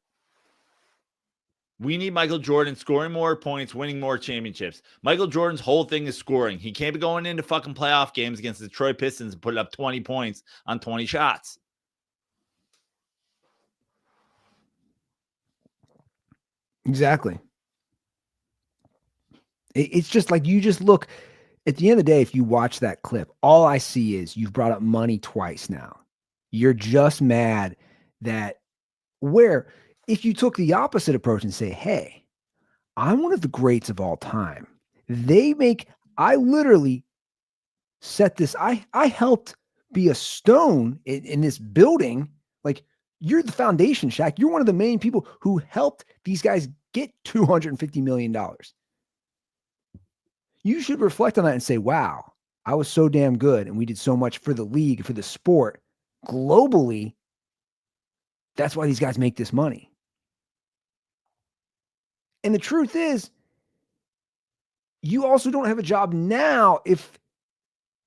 We need Michael Jordan scoring more points, winning more championships. Michael Jordan's whole thing is scoring. He can't be going into fucking playoff games against the Detroit Pistons and putting up 20 points on 20 shots. Exactly. It's just like you just look at the end of the day. If you watch that clip, all I see is you've brought up money twice now. You're just mad that if you took the opposite approach and say, hey, I'm one of the greats of all time. I literally set this. I helped be a stone in this building. Like, you're the foundation, Shaq. You're one of the main people who helped these guys get $250 million. You should reflect on that and say, wow, I was so damn good. And we did so much for the league, for the sport globally. That's why these guys make this money. And the truth is, you also don't have a job now if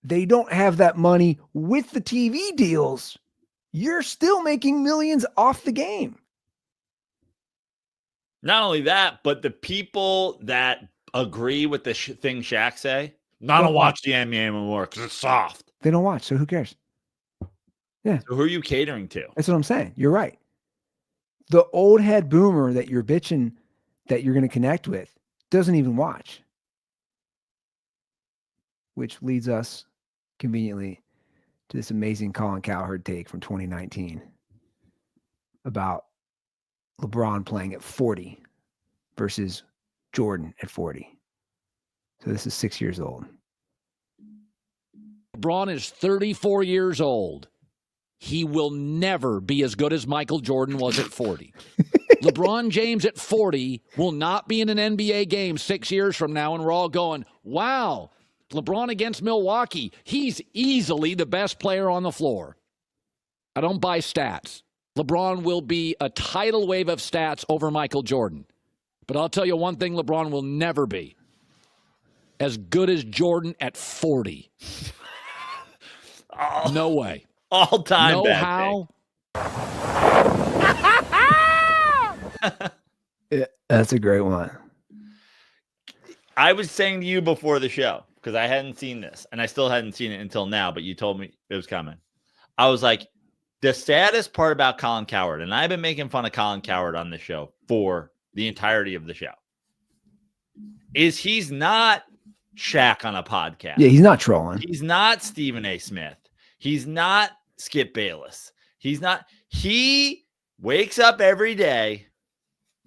they don't have that money with the TV deals. You're still making millions off the game. Not only that, but the people that agree with the thing Shaq say, I don't watch the NBA anymore because it's soft. They don't watch, so who cares? Yeah. So who are you catering to? That's what I'm saying. You're right. The old head boomer that you're bitching that you're going to connect with doesn't even watch. Which leads us conveniently to this amazing Colin Cowherd take from 2019 about LeBron playing at 40 versus Jordan at 40. So this is 6 years old. LeBron is 34 years old. He will never be as good as Michael Jordan was at 40. LeBron James at 40 will not be in an NBA game 6 years from now, and we're all going, wow, LeBron against Milwaukee. He's easily the best player on the floor. I don't buy stats. LeBron will be a tidal wave of stats over Michael Jordan. But I'll tell you one thing LeBron will never be. As good as Jordan at 40. No way. All time. No how. Yeah, that's a great one. I was saying to you before the show, because I hadn't seen this, and I still hadn't seen it until now, but you told me it was coming. I was like, the saddest part about Colin Cowherd, and I've been making fun of Colin Cowherd on the show for the entirety of the show, is he's not Shaq on a podcast. Yeah, he's not trolling. He's not Stephen A. Smith. He's not Skip Bayless. He wakes up every day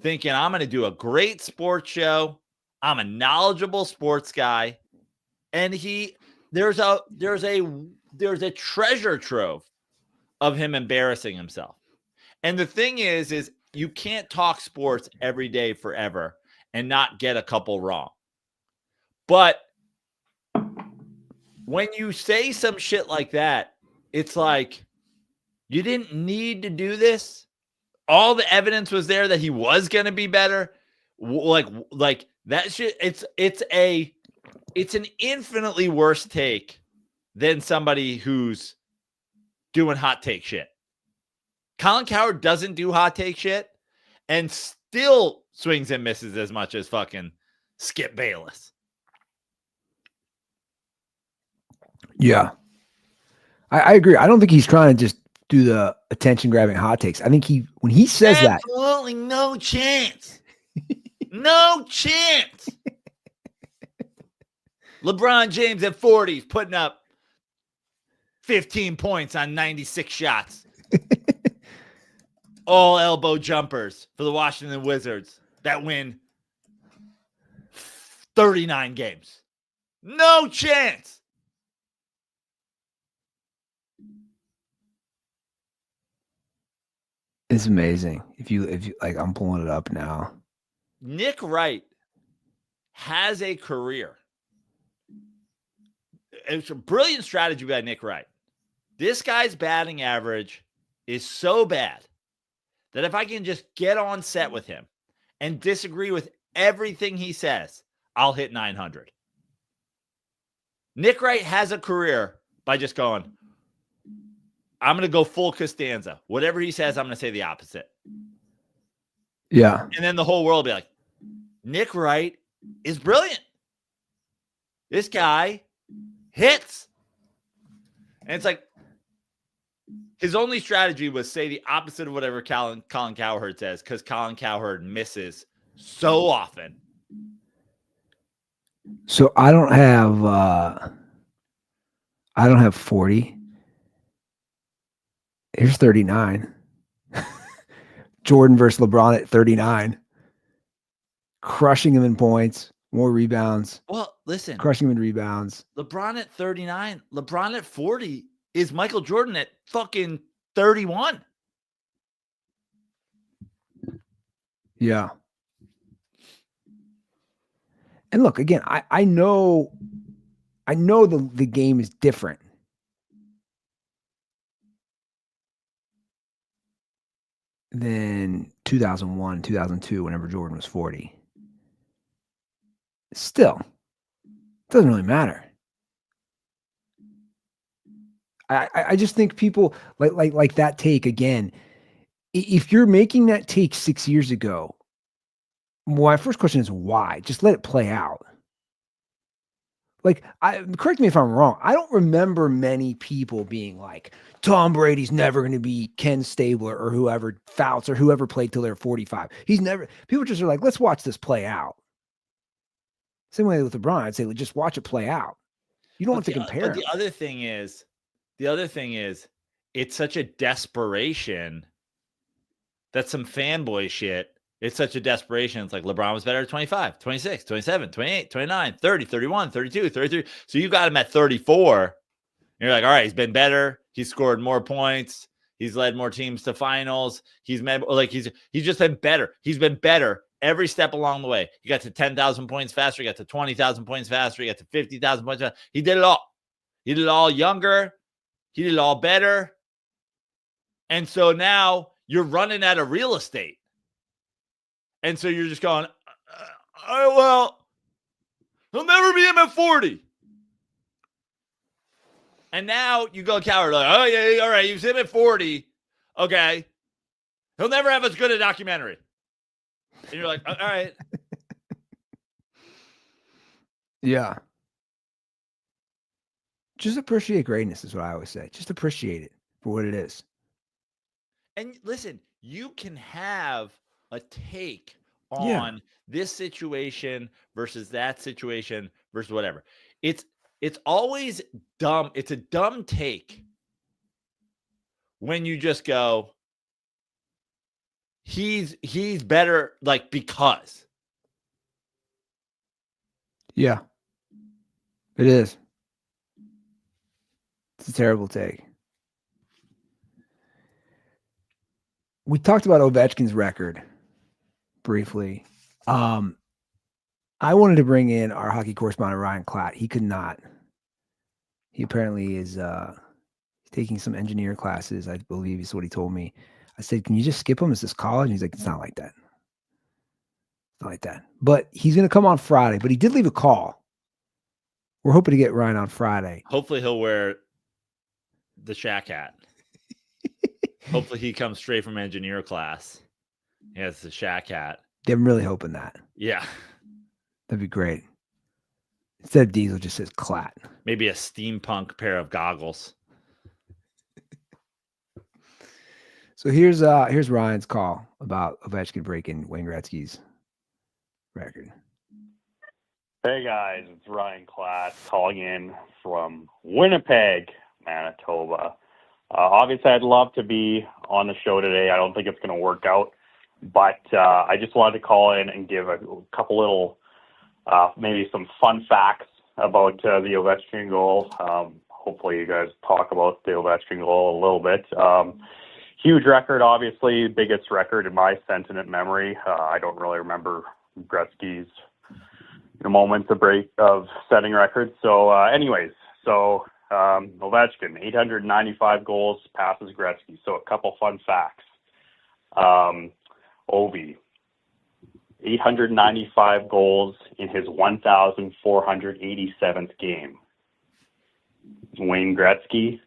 thinking, I'm going to do a great sports show. I'm a knowledgeable sports guy. And there's a treasure trove of him embarrassing himself. And the thing is you can't talk sports every day forever and not get a couple wrong. But when you say some shit like that, it's like you didn't need to do this. All the evidence was there that he was going to be better. Like that shit. It's an infinitely worse take than somebody who's doing hot take shit. Colin Cowherd doesn't do hot take shit and still swings and misses as much as fucking Skip Bayless. Yeah. I agree. I don't think he's trying to just do the attention grabbing hot takes. I think when he says that. Absolutely no chance. No chance. LeBron James at 40 putting up 15 points on 96 shots. All elbow jumpers for the Washington Wizards that win 39 games. No chance. It's amazing. If you like, I'm pulling it up now. Nick Wright has a career. It's a brilliant strategy by Nick Wright. This guy's batting average is so bad that if I can just get on set with him and disagree with everything he says, I'll hit 900. Nick Wright has a career by just going, I'm going to go full Costanza. Whatever he says, I'm going to say the opposite. Yeah. And then the whole world will be like, Nick Wright is brilliant. This guy hits. And it's like, his only strategy was say the opposite of whatever Colin Cowherd says, because Colin Cowherd misses so often. So I don't have 40. Here's 39. Jordan versus LeBron at 39. Crushing him in points, more rebounds. Well, listen. Crushing him in rebounds. LeBron at 39. LeBron at 40 is Michael Jordan at fucking 31. Yeah. And look, again, I know the game is different. Than 2001, 2002, whenever Jordan was 40. Still, it doesn't really matter. I just think people like that take again. If you're making that take 6 years ago, well, my first question is why? Just let it play out. Like, correct me if I'm wrong. I don't remember many people being like, Tom Brady's never going to be Ken Stabler or whoever, Fouts or whoever played till they're 45. People just are like, let's watch this play out. Same way with LeBron, I'd say, just watch it play out. You don't have to compare. But the other thing is, it's such a desperation that some fanboy shit. It's such a desperation. It's like LeBron was better at 25, 26, 27, 28, 29, 30, 31, 32, 33. So you got him at 34. And you're like, all right, he's been better. He's scored more points. He's led more teams to finals. He's just been better. He's been better every step along the way. He got to 10,000 points faster. He got to 20,000 points faster. He got to 50,000 points faster. He did it all. He did it all younger. He did it all better. And so now you're running out of real estate. And so you're just going, well, he'll never be him at 40. And now you go Cowherd, like, oh, yeah, all right, he's him at 40. Okay. He'll never have as good a documentary. And you're like, all right. Yeah. Just appreciate greatness is what I always say. Just appreciate it for what it is. And listen, you can have a take on this situation versus that situation versus whatever. It's always dumb. It's a dumb take when you just go, he's better, like, because. Yeah. It is. It's a terrible take. We talked about Ovechkin's record briefly. I wanted to bring in our hockey correspondent, Ryan Klatt. He could not He apparently is taking some engineer classes, I believe is what he told me. I said, can you just skip them? Is this college? And he's like, it's not like that. It's not like that. But he's going to come on Friday. But he did leave a call. We're hoping to get Ryan on Friday. Hopefully he'll wear the Shaq hat. Hopefully he comes straight from engineer class. He has the Shaq hat. I'm really hoping that. Yeah. That'd be great. Instead of Diesel, just says Clat. Maybe a steampunk pair of goggles. So here's Ryan's call about Ovechkin breaking Wayne Gretzky's record. Hey guys, it's Ryan Klatt calling in from Winnipeg, Manitoba. Obviously, I'd love to be on the show today. I don't think it's going to work out, but I just wanted to call in and give a couple little, maybe some fun facts about the Ovechkin goal. Hopefully, you guys talk about the Ovechkin goal a little bit. Huge record, obviously, biggest record in my sentient memory. I don't really remember Gretzky's moments of setting records. So, Ovechkin, 895 goals, passes Gretzky. So, a couple fun facts. Ovi, 895 goals in his 1,487th game. Wayne Gretzky,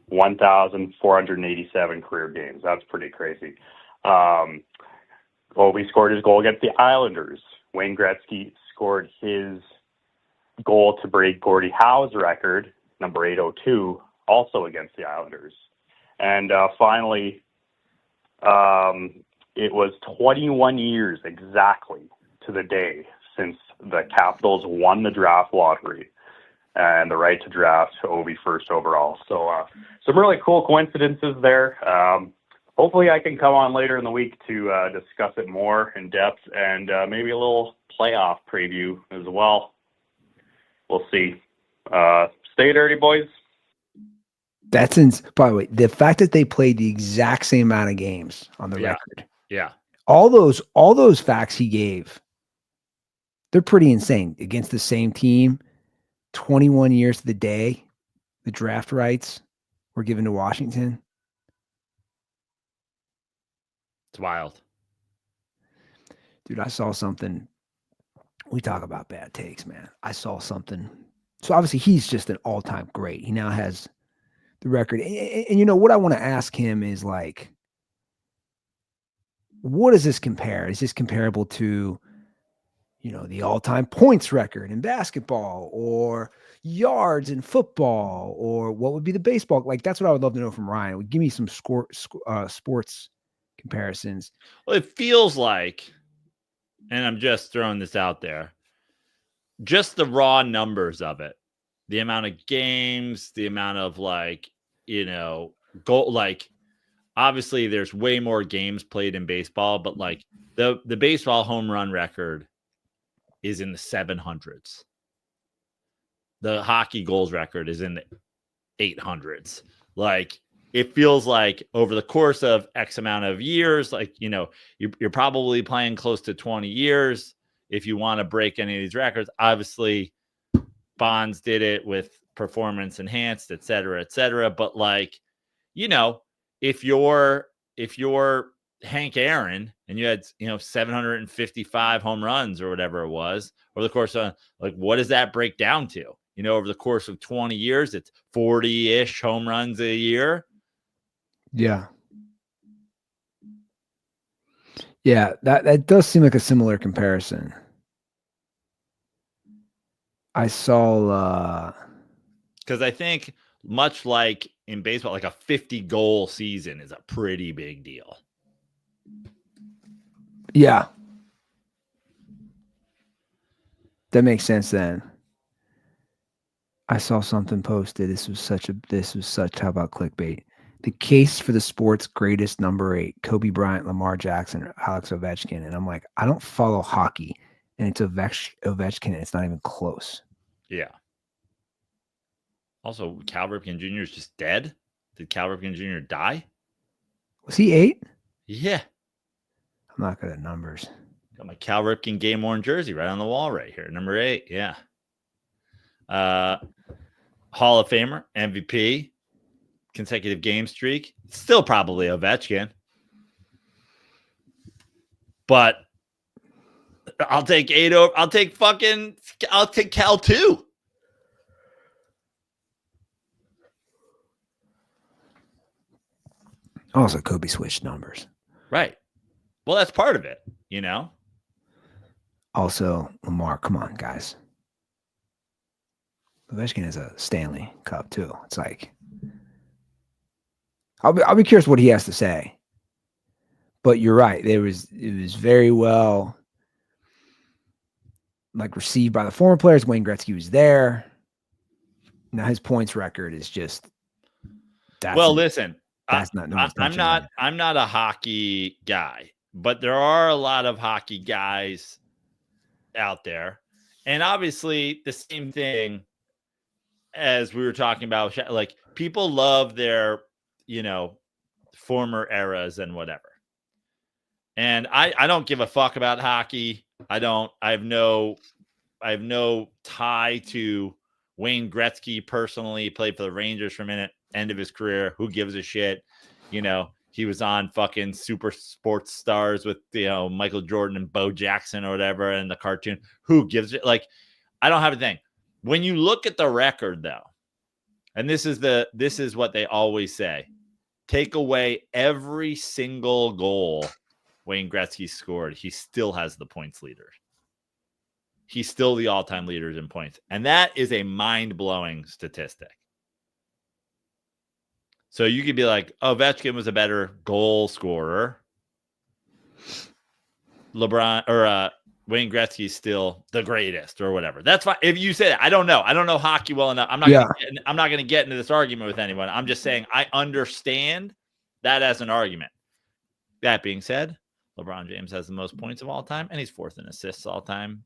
1,487 career games. That's pretty crazy. Ovi scored his goal against the Islanders. Wayne Gretzky scored his goal to break Gordie Howe's record, number 802, also against the Islanders. And finally, it was 21 years exactly to the day since the Capitals won the draft lottery and the right to draft Ovi first overall. So some really cool coincidences there. Hopefully I can come on later in the week to discuss it more in depth and maybe a little playoff preview as well. We'll see. Stay dirty, boys. By the way, the fact that they played the exact same amount of games on the record. Yeah. All those facts he gave, they're pretty insane. Against the same team, 21 years to the day, the draft rights were given to Washington. It's wild. Dude, I saw something. We talk about bad takes, man. I saw something. So obviously he's just an all-time great. He now has the record. And you know, what I want to ask him is like, what does this compare? Is this comparable to, you know, the all-time points record in basketball or yards in football, or what would be the baseball? Like, that's what I would love to know from Ryan. Give me some sports comparisons. Well, it feels like, and I'm just throwing this out there, just the raw numbers of it, the amount of games, the amount of goal, obviously there's way more games played in baseball, but like the baseball home run record is in the 700s. The hockey goals record is in the 800s. Like, it feels like over the course of X amount of years, like, you know, you're probably playing close to 20 years if you want to break any of these records. Obviously, Bonds did it with performance enhanced, et cetera, et cetera. But like, you know, if you're Hank Aaron and you had, 755 home runs or whatever it was over the course of, like, what does that break down to? You know, over the course of 20 years, it's 40-ish home runs a year. Yeah. Yeah, that does seem like a similar comparison. I saw because I think much like in baseball, like a 50-goal season is a pretty big deal. Yeah. That makes sense then. I saw something posted. This was such how about clickbait? The case for the sport's greatest number 8, Kobe Bryant, Lamar Jackson, or Alex Ovechkin. And I'm like, I don't follow hockey. And it's Ovechkin, and it's not even close. Yeah. Also, Cal Ripken Jr. is just dead. Did Cal Ripken Jr. die? Was he 8? Yeah. I'm not good at numbers. Got my Cal Ripken game worn jersey right on the wall right here. Number 8. Yeah. Hall of Famer, MVP, consecutive game streak. Still probably Ovechkin. But I'll take 8 over. I'll take Cal too. Also, Kobe switched numbers. Right. Well, that's part of it, you know? Also, Lamar, come on, guys. Ovechkin is a Stanley Cup too. It's like I'll be curious what he has to say. But you're right. It was very well like received by the former players. Wayne Gretzky was there. Now his points record is just listen. I'm not a hockey guy, but there are a lot of hockey guys out there. And obviously the same thing as we were talking about, like people love their, former eras and whatever. And I don't give a fuck about hockey. I have no tie to Wayne Gretzky personally. He played for the Rangers for a minute, end of his career. Who gives a shit? He was on fucking Super Sports Stars with, Michael Jordan and Bo Jackson or whatever in the cartoon. Who gives it? Like, I don't have a thing. When you look at the record, though, and this is what they always say, take away every single goal Wayne Gretzky scored, he still has the points leader. He's still the all-time leaders in points. And that is a mind-blowing statistic. So you could be like, Ovechkin was a better goal scorer. LeBron or Wayne Gretzky's still the greatest or whatever. That's fine. If you say that, I don't know. I don't know hockey well enough. I'm not going to get into this argument with anyone. I'm just saying I understand that as an argument. That being said, LeBron James has the most points of all time, and he's fourth in assists all time.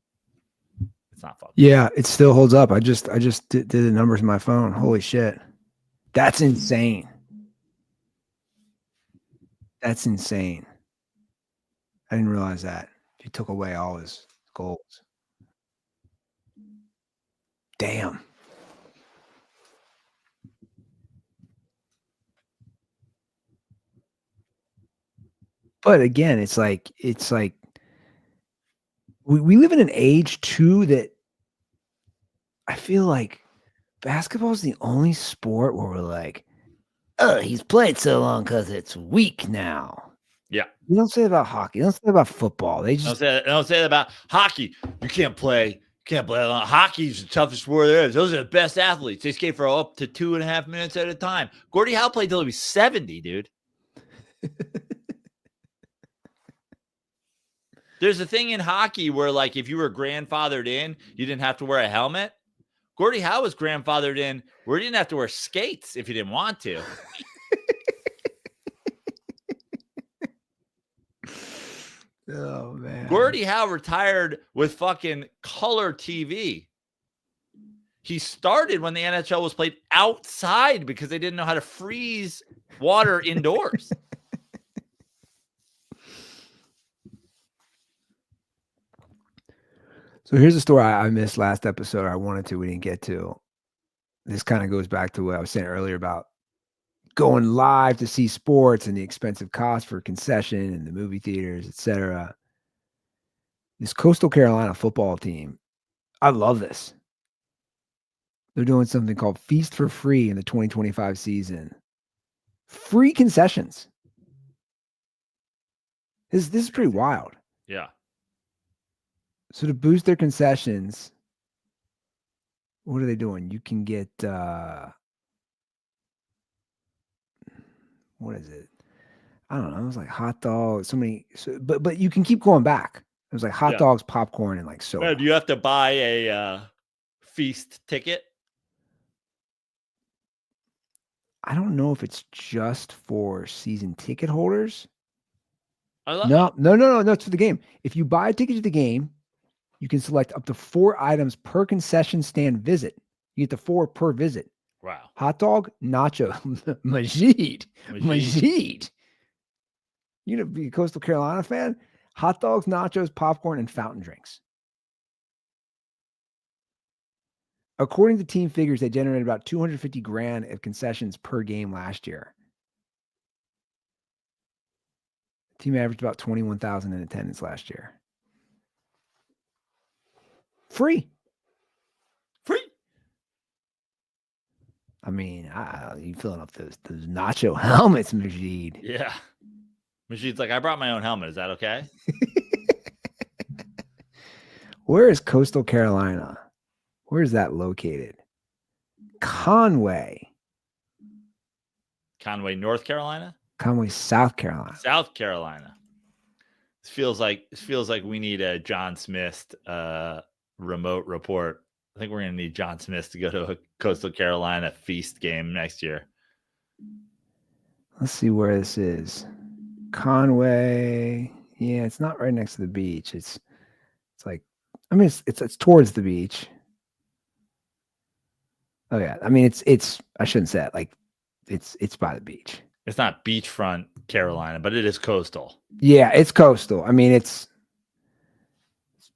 It's not fun. Yeah, it still holds up. I just did the numbers on my phone. Holy shit. That's insane. That's insane. I didn't realize that. He took away all his goals. Damn. But again, it's like we live in an age too that I feel like basketball is the only sport where we're like, oh, he's played so long because it's weak now. Yeah. You don't say that about hockey. You don't say that about football. They just don't say that about hockey. You can't play hockey's the toughest sport there is. Those are the best athletes. They skate for up to 2.5 minutes at a time. Gordie Howe played till he was 70, dude. There's a thing in hockey where, like, if you were grandfathered in, you didn't have to wear a helmet. Gordie Howe was grandfathered in where he didn't have to wear skates if he didn't want to. Oh, man. Gordie Howe retired with fucking color TV. He started when the NHL was played outside because they didn't know how to freeze water indoors. So here's a story I missed last episode. We didn't get to. This kind of goes back to what I was saying earlier about going live to see sports and the expensive cost for concession and the movie theaters, etc. This Coastal Carolina football team, I love this. They're doing something called Feast for Free in the 2025 season. Free concessions. This is pretty wild. Yeah. So to boost their concessions, what are they doing? You can get what is it? I don't know. It was like hot dogs, but you can keep going back. It was like hot dogs, popcorn, and like soda. Do you have to buy a feast ticket? I don't know if it's just for season ticket holders. No, it's for the game. If you buy a ticket to the game, you can select up to 4 items per concession stand visit. You get the 4 per visit. Wow. Hot dog, nacho, Majid. You know, be a Coastal Carolina fan? Hot dogs, nachos, popcorn, and fountain drinks. According to team figures, they generated about 250 grand of concessions per game last year. The team averaged about 21,000 in attendance last year. Free. I mean, you filling up those nacho helmets, Majid. Yeah. Majid's like, I brought my own helmet. Is that okay? Where is Coastal Carolina? Where is that located? Conway, North Carolina? Conway, South Carolina. South Carolina. This feels like we need a John Smith remote report. I think we're going to need John Smith to go to a Coastal Carolina Feast game next year. Let's see where this is. Conway. Yeah, it's not right next to the beach. It's like, I mean, it's towards the beach. Oh yeah, I mean, it's I shouldn't say it. Like, it's by the beach. It's not beachfront Carolina, but it is coastal. Yeah, it's coastal. I mean, it's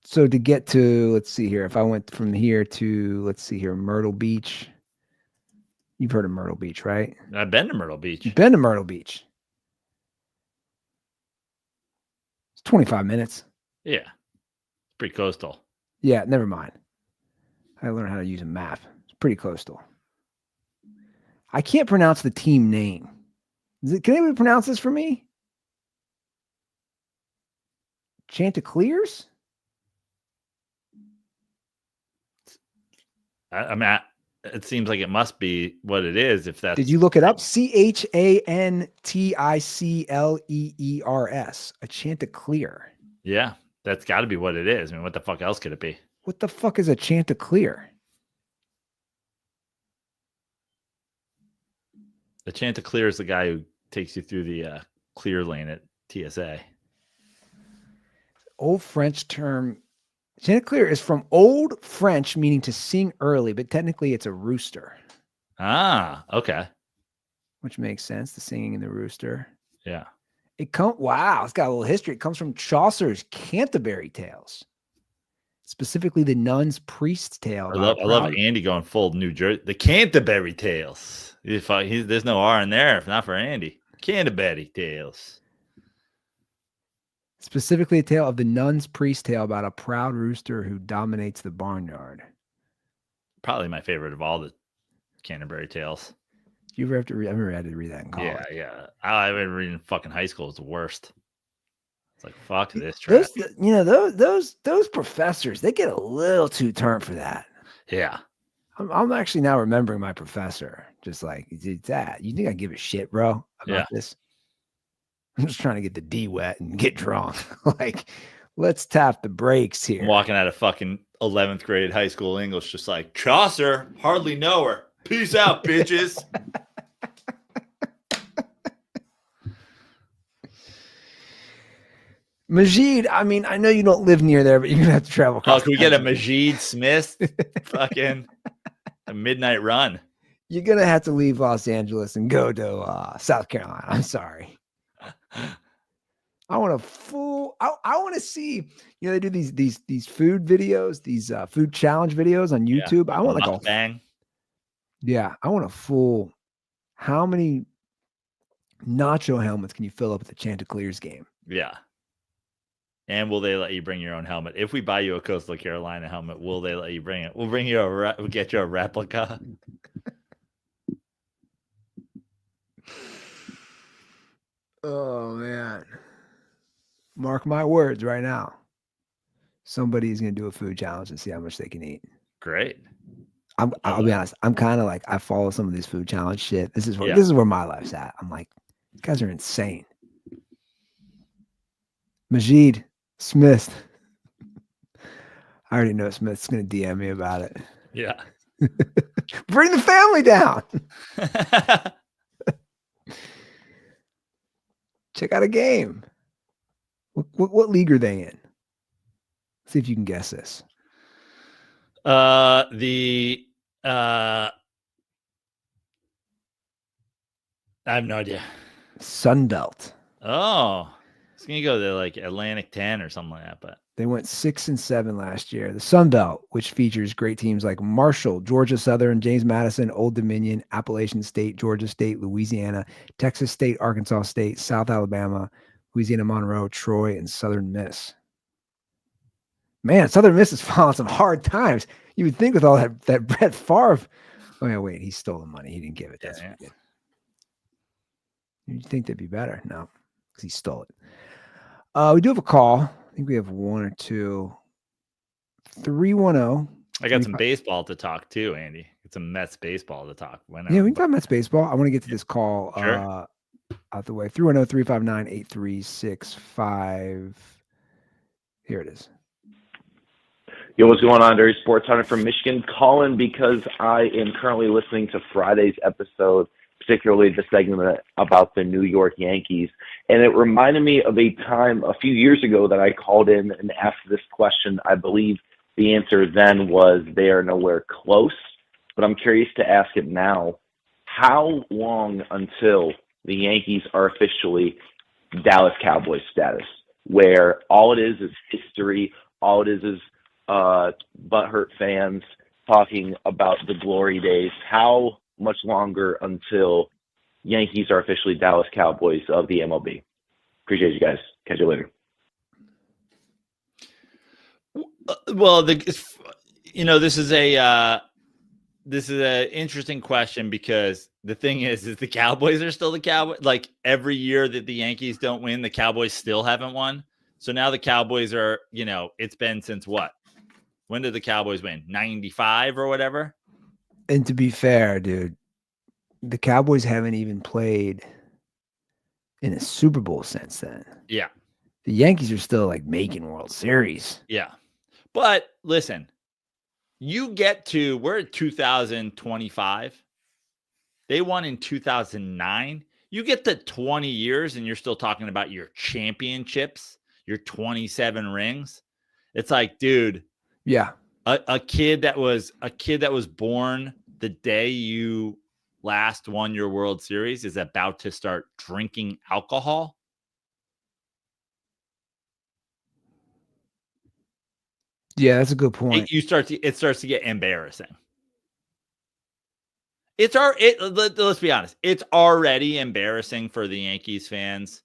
so to get to, let's see here. If I went from here to, let's see here, Myrtle Beach. You've heard of Myrtle Beach, right? I've been to Myrtle Beach. You've been to Myrtle Beach. It's 25 minutes. Yeah. It's pretty coastal. Yeah, never mind. I learned how to use a map. It's pretty coastal. I can't pronounce the team name. Can anybody pronounce this for me? Chanticleers? I mean, it seems like it must be what it is. If that's, Did you look it up? Chanticleers. A Chanticleer. Yeah, that's got to be what it is. I mean, what the fuck else could it be? What the fuck is a Chanticleer? The Chanticleer is the guy who takes you through the clear lane at TSA. Old French term. Chanticleer is from Old French, meaning to sing early, but technically it's a rooster. Ah, okay. Which makes sense, the singing in the rooster. Yeah. Wow, it's got a little history. It comes from Chaucer's Canterbury Tales. Specifically the Nun's Priest's Tale. I love Andy going full New Jersey. The Canterbury Tales. There's no R in there if not for Andy. Canterbury Tales. Specifically a tale of the Nun's Priest's Tale about a proud rooster who dominates the barnyard. Probably my favorite of all the Canterbury Tales. You ever have to read? I remember I had to read that in college. Yeah. I've been reading in fucking high school. It's the worst. It's like, fuck this trash. Those professors, they get a little too turned for that. Yeah. I'm actually now remembering my professor. Just like, that. You think I give a shit, bro, about this? I'm just trying to get the D wet and get drunk. Like, let's tap the brakes here. I'm walking out of fucking 11th grade high school English, just like, Chaucer, hardly know her. Peace out, bitches. Majid, I mean, I know you don't live near there, but you're gonna have to travel across. Oh, can we get a Majid Smith fucking a midnight run? You're gonna have to leave Los Angeles and go to South Carolina. I'm sorry. I want to see, they do these food videos, these food challenge videos on YouTube. Yeah. I want like bang. Yeah, I want a full. How many nacho helmets can you fill up at the Chanticleers game? Yeah. And will they let you bring your own helmet? If we buy you a Coastal Carolina helmet, will they let you bring it? We'll bring you we'll get you a replica. Oh man. Mark my words right now. Somebody's gonna do a food challenge and see how much they can eat. Great. I'll be honest. I'm kind of like, I follow some of these food challenge shit. This is where my life's at. I'm like, you guys are insane. Majid Smith. I already know Smith's gonna DM me about it. Yeah. Bring the family down. Check out a game. What league are they in? See if you can guess this. I have no idea. Sunbelt. Oh, it's gonna go to like Atlantic 10 or something like that, but They went 6-7 last year. The Sun Belt, which features great teams like Marshall, Georgia Southern, James Madison, Old Dominion, Appalachian State, Georgia State, Louisiana, Texas State, Arkansas State, South Alabama, Louisiana Monroe, Troy, and Southern Miss. Man, Southern Miss is falling some hard times. You would think with all that Brett Favre. Oh, yeah, wait, he stole the money. He didn't give it. That's good. You'd think that'd be better. No, because he stole it. We do have a call. I think we have one or two. 310. I got some baseball to talk too, Andy. It's some Mets baseball to talk. Yeah, we can talk Mets baseball. I want to get to this call Sure. Out the way. 310-359-8365. Here it is. Yo, what's going on, Dirty Sports Hunter from Michigan? Calling because I am currently listening to Friday's episode, particularly the segment about the New York Yankees. And it reminded me of a time a few years ago that I called in and asked this question. I believe the answer then was they are nowhere close, but I'm curious to ask it now. How long until the Yankees are officially Dallas Cowboys status, where all it is history, all it is butthurt fans talking about the glory days? How much longer until Yankees are officially Dallas Cowboys of the MLB? Appreciate you guys. Catch you later. Well, this is an interesting question, because the thing is the Cowboys are still the Cowboys. Like, every year that the Yankees don't win, the Cowboys still haven't won. So now the Cowboys are, it's been since what? When did the Cowboys win? 95 or whatever? And to be fair, dude, the Cowboys haven't even played in a Super Bowl since then. Yeah. The Yankees are still like making World Series. Yeah. But listen, we're at 2025. They won in 2009. You get to 20 years and you're still talking about your championships, your 27 rings. It's like, dude, yeah, a kid that was born the day you last won your World Series is about to start drinking alcohol. Yeah, that's a good point. It starts to get embarrassing. Let's be honest. It's already embarrassing for the Yankees fans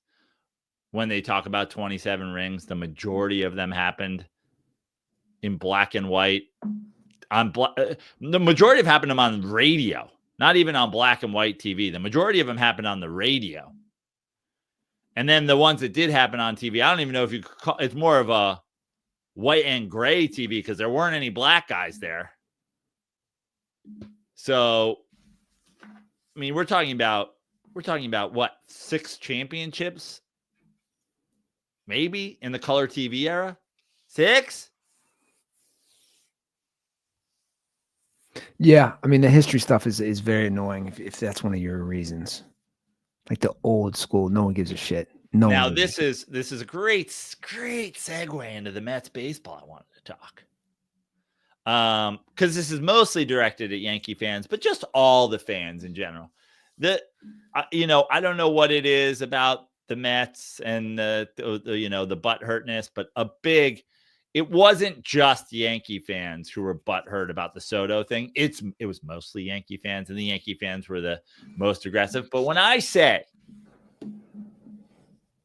when they talk about 27 rings. The majority of them happened in black and white. The majority of happened on radio, not even on black and white TV. The majority of them happened on the radio. And then the ones that did happen on TV, I don't even know if you could call it's more of a white and gray TV, because there weren't any black guys there. So, I mean, we're talking about what, 6 championships? Maybe in the color TV era? 6? Yeah, I mean, the history stuff is very annoying if that's one of your reasons. Like the old school, no one gives a shit. No. Now this is a great segue into the Mets baseball I wanted to talk. Because this is mostly directed at Yankee fans, but just all the fans in general. I don't know what it is about the Mets and the butthurtness, but it wasn't just Yankee fans who were butthurt about the Soto thing. It was mostly Yankee fans, and the Yankee fans were the most aggressive. But when I say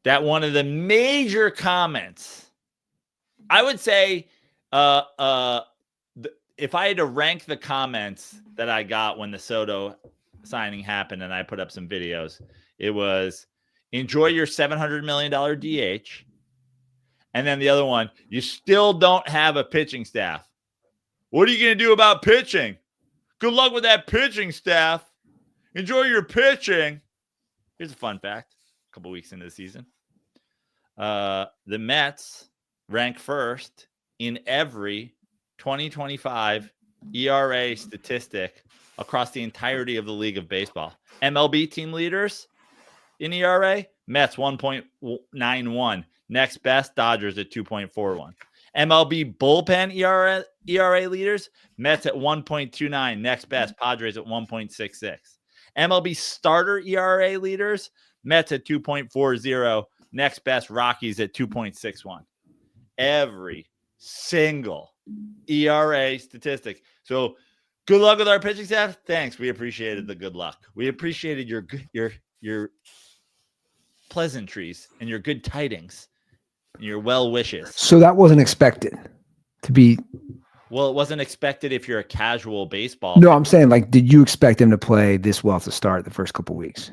that one of the major comments, I would say, if I had to rank the comments that I got when the Soto signing happened, and I put up some videos, it was, enjoy your $700 million DH. And then the other one, you still don't have a pitching staff. What are you going to do about pitching? Good luck with that pitching staff. Enjoy your pitching. Here's a fun fact. A couple weeks into the season. The Mets rank first in every 2025 ERA statistic across the entirety of the League of Baseball. MLB team leaders in ERA, Mets 1.91. Next best, Dodgers at 2.41. MLB bullpen ERA leaders, Mets at 1.29. Next best, Padres at 1.66. MLB starter ERA leaders, Mets at 2.40. Next best, Rockies at 2.61. every single ERA statistic. So good luck with our pitching staff. Thanks. We appreciated the good luck. We appreciated your pleasantries and your good tidings and your well wishes. So that wasn't expected to be. Well, it wasn't expected if you're a casual baseball No, fan. I'm saying, like, did you expect him to play this well to start the first couple weeks?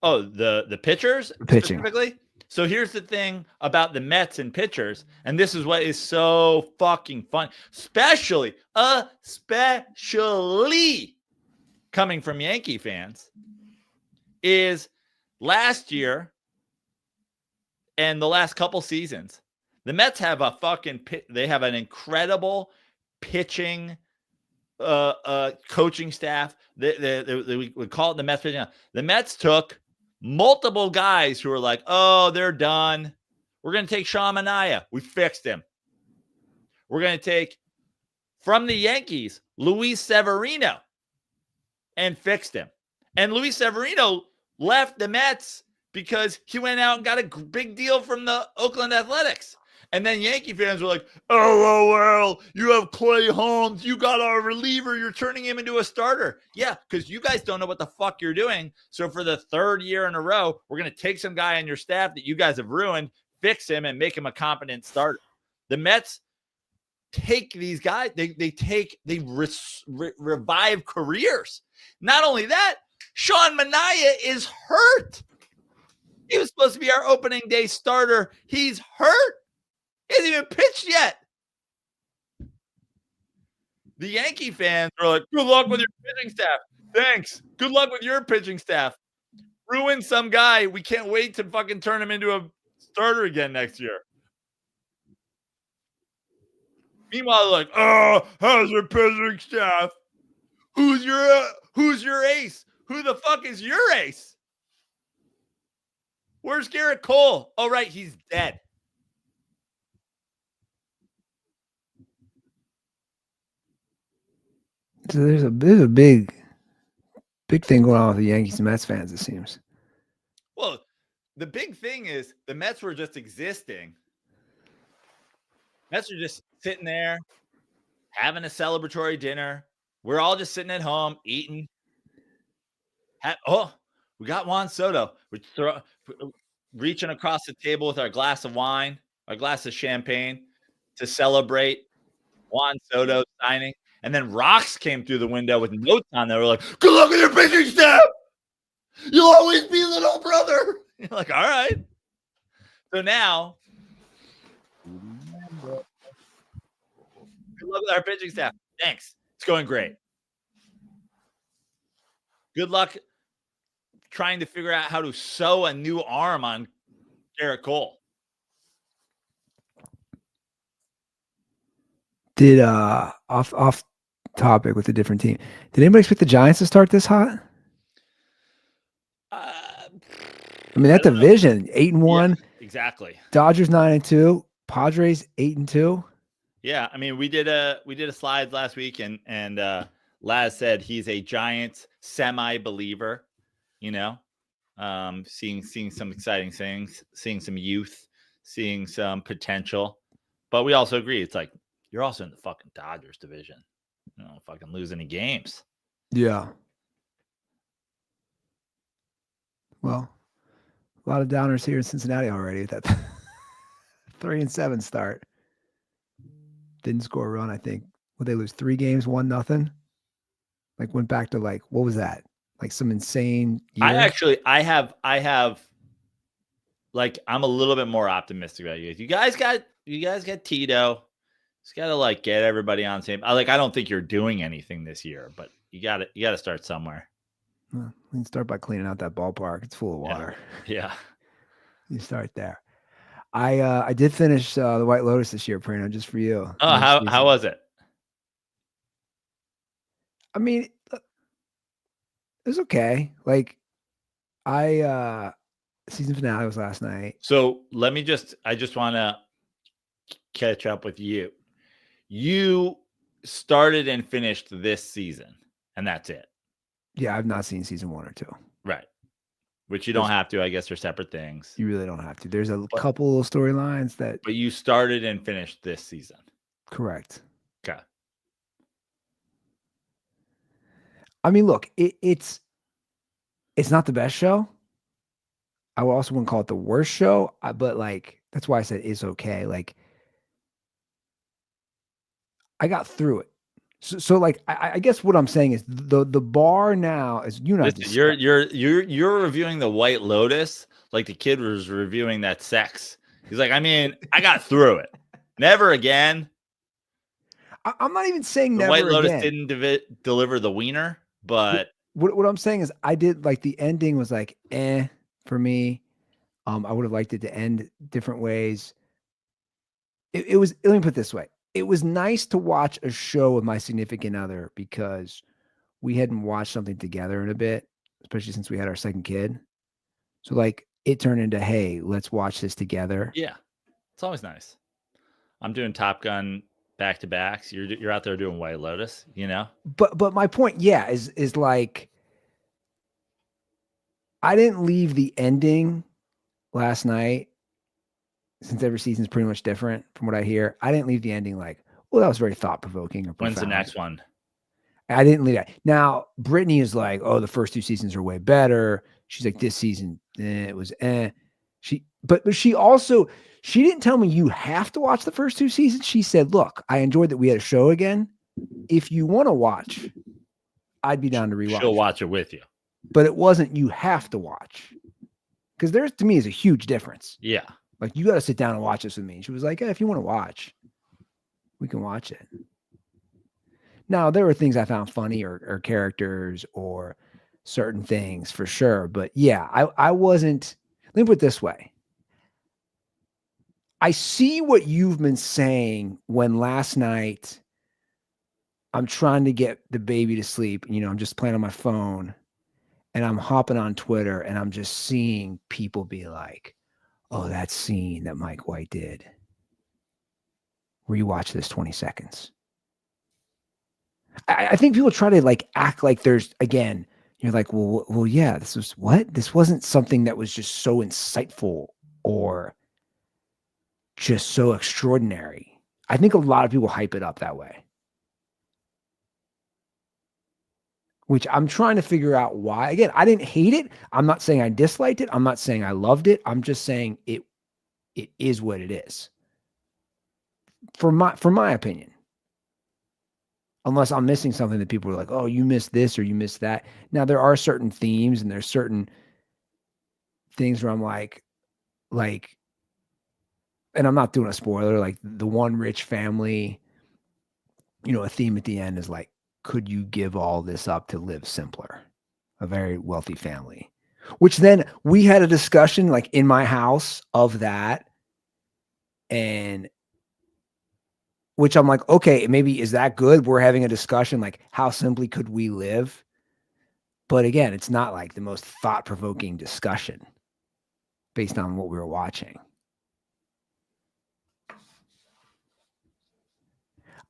Oh, the pitchers Pitching. specifically? So here's the thing about the Mets and pitchers, and this is what is so fucking fun, especially coming from Yankee fans, is last year and the last couple seasons, the Mets have they have an incredible pitching coaching staff. We would call it the Mets pitching. The Mets took multiple guys who were like, oh, they're done. We're going to take Sean Manaea. We fixed him. We're going to take, from the Yankees, Luis Severino and fixed him. And Luis Severino left the Mets because he went out and got a big deal from the Oakland Athletics. And then Yankee fans were like, oh, well, you have Clay Holmes. You got our reliever. You're turning him into a starter. Yeah, because you guys don't know what the fuck you're doing. So for the third year in a row, we're going to take some guy on your staff that you guys have ruined, fix him, and make him a competent starter. The Mets take these guys. They revive careers. Not only that, Sean Manaea is hurt. He was supposed to be our opening day starter. He's hurt. He hasn't even pitched yet. The Yankee fans are like, good luck with your pitching staff. Thanks. Good luck with your pitching staff. Ruin some guy. We can't wait to fucking turn him into a starter again next year. Meanwhile, they're like, oh, how's your pitching staff? Who's your ace? Who the fuck is your ace? Where's Garrett Cole? Oh, right, he's dead. So there's a big thing going on with the Yankees and Mets fans, it seems. Well, the big thing is the Mets were just existing. Mets are just sitting there, having a celebratory dinner. We're all just sitting at home, eating. We got Juan Soto. We're reaching across the table with our glass of wine, our glass of champagne to celebrate Juan Soto signing. And then rocks came through the window with notes on there. We're like, good luck with your pitching staff. You'll always be little brother. You're like, all right. So now, good luck with our pitching staff. Thanks. It's going great. Good luck trying to figure out how to sew a new arm on Garrett Cole. Did off topic with a different team, did anybody expect the Giants to start this hot? I mean, that division 8-1. Yeah, exactly. Dodgers 9-2. Padres 8-2. Yeah, I mean, we did a slide last week, and Laz said he's a Giants semi-believer. You know, seeing some exciting things, seeing some youth, seeing some potential. But we also agree, it's like you're also in the fucking Dodgers division. You don't fucking lose any games. Yeah. Well, a lot of downers here in Cincinnati already with that 3-7 start. Didn't score a run, I think. Would they lose 3 games, 1-0? Like went back to like, what was that? Like some insane year? I have like, I'm a little bit more optimistic about you. You guys got Tito. Just got to like get everybody on the same. I don't think you're doing anything this year, but you got to start somewhere. Well, we can start by cleaning out that ballpark. It's full of water. Yeah. You start there. I did finish the White Lotus this year, Prano, just for you. Oh, how was it? I mean, it was okay. Like season finale was last night. So I just want to catch up with you. You started and finished this season, and that's it. Yeah, I've not seen season 1 or 2. Right. which you don't have to. I guess they're separate things. You really don't have to. There's a couple of storylines that. But you started and finished this season. Correct. Okay. I mean, look, it's not the best show. I also wouldn't call it the worst show, but like that's why I said it's okay. Like I got through it. So like I guess what I'm saying is the bar now is you're reviewing the White Lotus like the kid was reviewing that sex. He's like, I mean, I got through it. Never again. I'm not even saying the never White Lotus again. didn't deliver the wiener, but what I'm saying is I did like the ending was like for me. I would have liked it to end different ways. It was, let me put it this way. It was nice to watch a show with my significant other because we hadn't watched something together in a bit, especially since we had our second kid. So like it turned into, hey, let's watch this together. Yeah, it's always nice. I'm doing Top Gun back-to-backs. You're out there doing White Lotus, you know? But my point, yeah, is like I didn't leave the ending last night, since every season's pretty much different from what I hear. I didn't leave the ending like, well, that was very thought-provoking or profound. When's the next one? I didn't leave that. Now, Brittany is like, oh, the first two seasons are way better. She's like, this season, it was But she didn't tell me you have to watch the first two seasons. She said, look, I enjoyed that we had a show again. If you want to watch, I'd be down to rewatch. She'll watch it with you. But it wasn't you have to watch. Because there's, to me, is a huge difference. Yeah. Like, you got to sit down and watch this with me. And she was like, if you want to watch, we can watch it. Now, there were things I found funny or characters or certain things for sure. But yeah, I wasn't, let me put it this way. I see what you've been saying when last night I'm trying to get the baby to sleep. You know, I'm just playing on my phone and I'm hopping on Twitter and I'm just seeing people be like, oh, that scene that Mike White did. Rewatch this 20 seconds. I think people try to like act like there's, again, you're like, well, yeah, this was what? This wasn't something that was just so insightful or just so extraordinary. I think a lot of people hype it up that way. Which I'm trying to figure out why. Again, I didn't hate it. I'm not saying I disliked it. I'm not saying I loved it. I'm just saying it is what it is. For my opinion. Unless I'm missing something that people are like, oh, you missed this or you missed that. Now, there are certain themes and there's certain things where I'm like, and I'm not doing a spoiler, like the one rich family, you know, a theme at the end is like, could you give all this up to live simpler? A very wealthy family. Which then we had a discussion like in my house of that. And which I'm like, okay, maybe is that good? We're having a discussion like how simply could we live? But again, it's not like the most thought-provoking discussion based on what we were watching.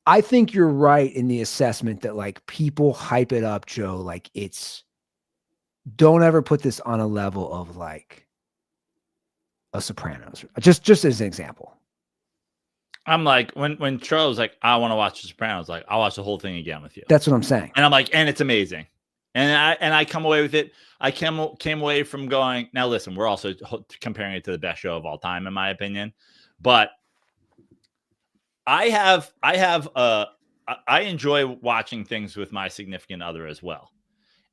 I think you're right in the assessment that like people hype it up, Joe, like don't ever put this on a level of like a Sopranos. Just as an example. I'm like, when Charles was like, I want to watch The Sopranos, like, I'll watch the whole thing again with you. That's what I'm saying. And I'm like, and it's amazing. And I come away with it. I came away from going, now listen, we're also comparing it to the best show of all time, in my opinion. But I enjoy watching things with my significant other as well.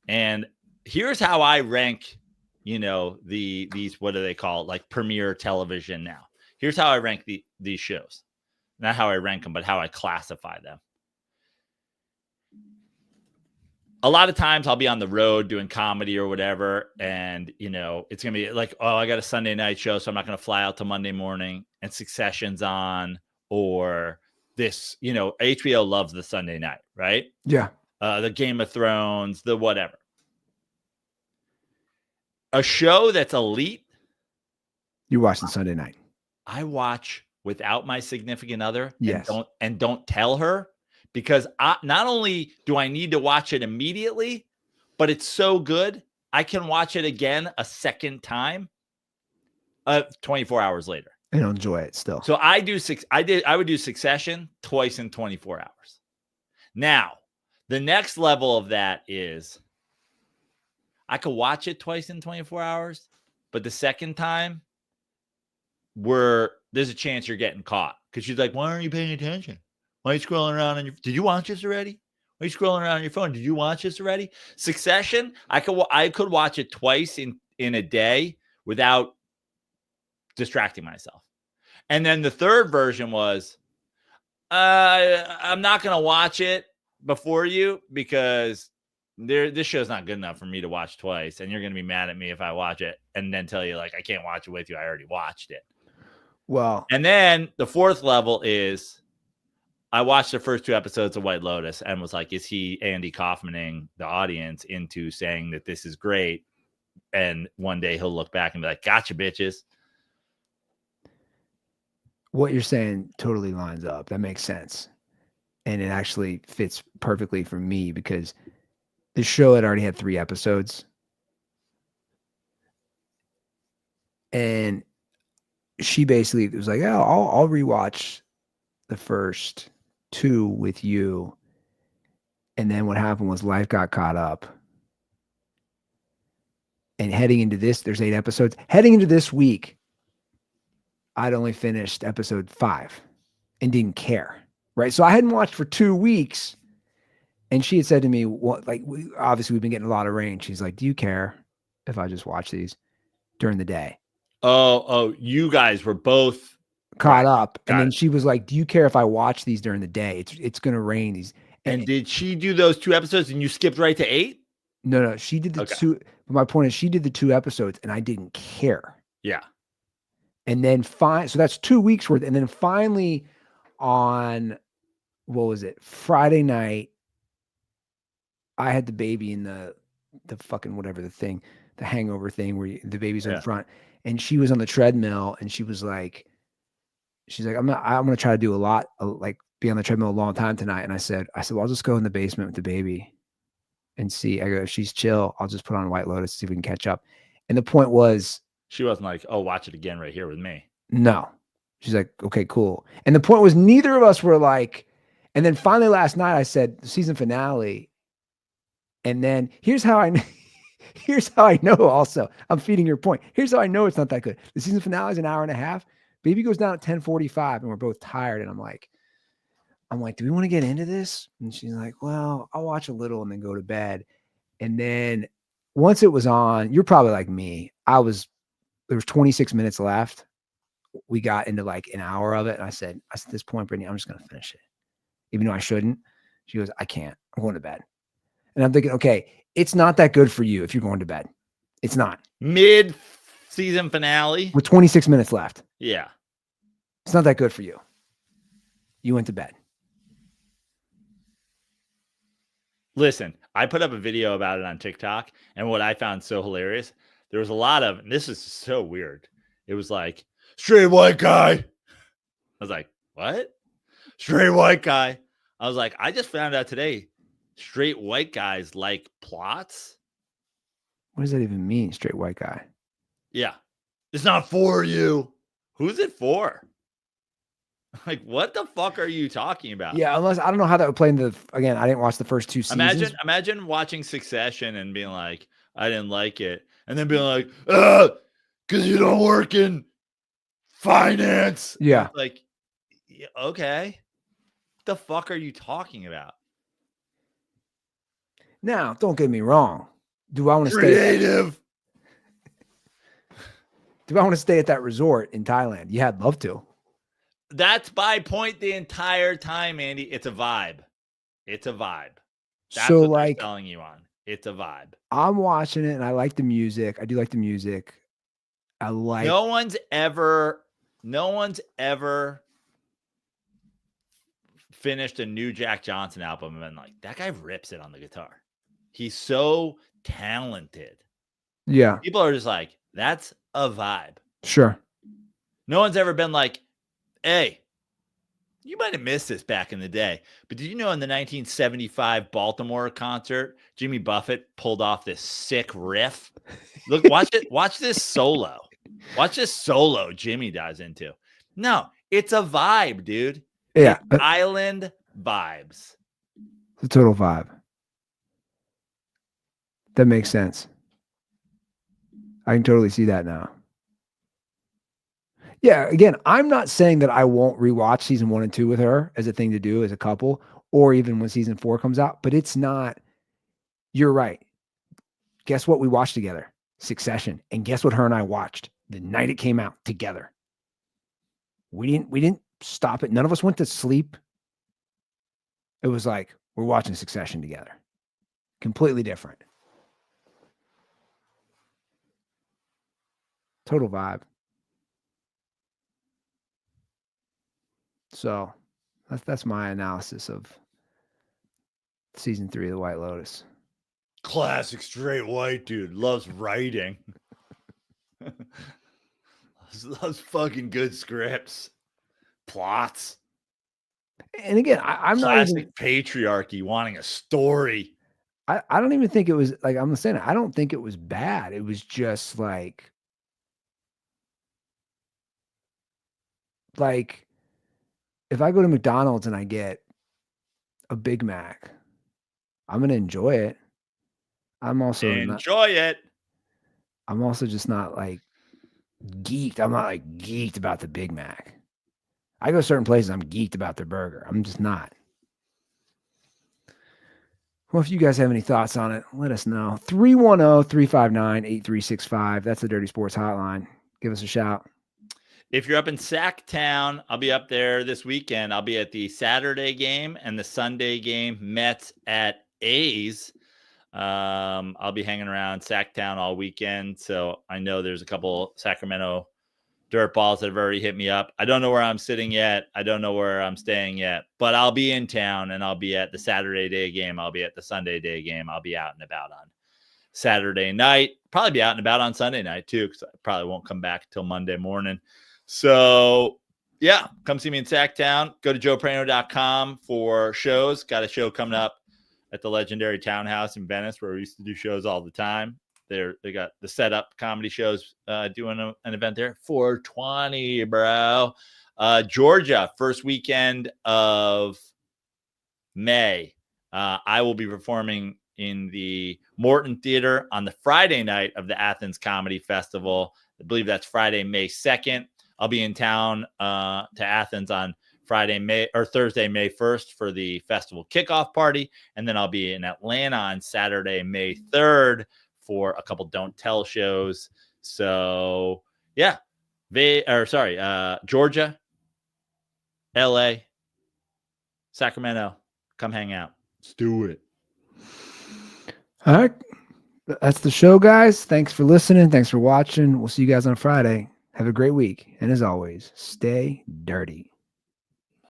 And here's how I rank, you know, these, what do they call it? Like premiere television now. Here's how I rank these shows. Not how I rank them, but how I classify them. A lot of times I'll be on the road doing comedy or whatever. And, you know, it's going to be like, oh, I got a Sunday night show, so I'm not going to fly out till Monday morning, and Succession's on, or this, you know, HBO loves the Sunday night, right? Yeah. The Game of Thrones, the whatever. A show that's elite. You watch on Sunday night. I watch without my significant other. Yes. And don't tell her, because not only do I need to watch it immediately, but it's so good I can watch it again a second time 24 hours later. And enjoy it still. So I would do Succession twice in 24 hours. Now, the next level of that is I could watch it twice in 24 hours, but the second time there's a chance you're getting caught because she's like, why aren't you paying attention? Why are you scrolling around did you watch this already? Why are you scrolling around on your phone? Did you watch this already? Succession, I could watch it twice in a day without distracting myself. And then the third version was, I'm not going to watch it before you because this show's not good enough for me to watch twice. And you're going to be mad at me if I watch it and then tell you like, I can't watch it with you. I already watched it. Well, and then the fourth level is I watched the first 2 episodes of White Lotus and was like, is he Andy Kaufmaning the audience into saying that this is great? And one day he'll look back and be like, gotcha, bitches. What you're saying totally lines up. That makes sense. And it actually fits perfectly for me because the show had already had 3 episodes. And she basically was like, oh, I'll rewatch the first 2 with you. And then what happened was life got caught up. And heading into this, there's 8 episodes. Heading into this week, I'd only finished episode 5 and didn't care. Right. So I hadn't watched for 2 weeks. And she had said to me, "What? Like, obviously, we've been getting a lot of rain." She's like, "Do you care if I just watch these during the day?" Oh, you guys were both caught up. And then she was like, "Do you care if I watch these during the day? It's going to rain these." And did she do those 2 episodes and you skipped right to 8? No, she did the 2. But my point is, she did the 2 episodes and I didn't care. Yeah. And then so that's 2 weeks worth. And then finally on, what was it? Friday night, I had the baby in the fucking whatever the hangover thing where the baby's in front, and she was on the treadmill and she's like, I'm going to try to do a lot, like be on the treadmill a long time tonight. And I said, well, I'll just go in the basement with the baby and see. I go, if she's chill, I'll just put on White Lotus, see if we can catch up. And the point was, she wasn't like, oh, watch it again right here with me. No. She's like, okay, cool. And the point was neither of us were like, and then finally last night I said the season finale. And then here's how I know also, I'm feeding your point. Here's how I know it's not that good. The season finale is an hour and a half. Baby goes down at 10:45 and we're both tired. And I'm like, do we want to get into this? And she's like, well, I'll watch a little and then go to bed. And then once it was on, you're probably like me. There was 26 minutes left. We got into like an hour of it. And I said, at this point, Brittany, I'm just going to finish it. Even though I shouldn't. She goes, I can't. I'm going to bed. And I'm thinking, okay, it's not that good for you if you're going to bed. It's not. Mid-season finale. With 26 minutes left. Yeah. It's not that good for you. You went to bed. Listen, I put up a video about it on TikTok, and what I found so hilarious, there was a lot of, and this is so weird. It was like, straight white guy. I was like, what? Straight white guy. I was like, I just found out today, straight white guys like plots. What does that even mean, straight white guy? Yeah. It's not for you. Who's it for? Like, what the fuck are you talking about? Yeah, unless I don't know how that would play into again, I didn't watch the first 2 seasons. Imagine watching Succession and being like, I didn't like it. And then being like, because you don't work in finance. Yeah. Like, yeah, okay. What the fuck are you talking about? Now, don't get me wrong. Do I want to Creative. Do I want to stay at that resort in Thailand? Yeah, I'd love to. That's my point the entire time, Andy. It's a vibe. It's a vibe. That's so what like they're selling you on. It's a vibe. I'm watching it and I like the music. I do like the music. I like No one's ever finished a new Jack Johnson album and been like, that guy rips it on the guitar. He's so talented. Yeah. People are just like, that's a vibe. Sure. No one's ever been like, hey, You might have missed this back in the day, but did you know in the 1975 Baltimore concert, Jimmy Buffett pulled off this sick riff? Look, watch it. Watch this solo. Watch this solo Jimmy dives into. No, it's a vibe, dude. Yeah. It's island vibes. It's a total vibe. That makes sense. I can totally see that now. Yeah, again, I'm not saying that I won't rewatch season 1 and 2 with her as a thing to do as a couple, or even when season 4 comes out, but it's not. You're right. Guess what we watched together? Succession. And guess what her and I watched the night it came out together? We didn't stop it. None of us went to sleep. It was like, we're watching Succession together. Completely different. Total vibe. So that's my analysis of season 3 of the White Lotus. Classic straight white dude. Loves writing. loves fucking good scripts. Plots. And again, I'm not even, classic patriarchy wanting a story. I don't even think it was like, I'm saying, I don't think it was bad. It was just like if I go to McDonald's and I get a Big Mac, I'm going to enjoy it. I'm also I'm also just not like geeked. I'm not like geeked about the Big Mac. I go certain places, I'm geeked about their burger. I'm just not. Well, if you guys have any thoughts on it, let us know. 310-359-8365. That's the Dirty Sports Hotline. Give us a shout. If you're up in Sacktown, I'll be up there this weekend. I'll be at the Saturday game and the Sunday game, Mets at A's. I'll be hanging around Sacktown all weekend. So I know there's a couple Sacramento dirt balls that have already hit me up. I don't know where I'm sitting yet. I don't know where I'm staying yet, but I'll be in town and I'll be at the Saturday day game. I'll be at the Sunday day game. I'll be out and about on Saturday night. Probably be out and about on Sunday night too, because I probably won't come back till Monday morning. So yeah, come see me in Sacktown. Go to joeprano.com for shows. Got a show coming up at the legendary Townhouse in Venice where we used to do shows all the time. They got the setup comedy shows doing an event there. 420, bro. Georgia, first weekend of May. I will be performing in the Morton Theater on the Friday night of the Athens Comedy Festival. I believe that's Friday, May 2nd. I'll be in town to Athens on Thursday, May 1st for the festival kickoff party. And then I'll be in Atlanta on Saturday, May 3rd for a couple Don't Tell shows. So yeah, Georgia, LA, Sacramento, come hang out. Let's do it. All right. That's the show, guys. Thanks for listening. Thanks for watching. We'll see you guys on Friday. Have a great week. And as always, stay dirty.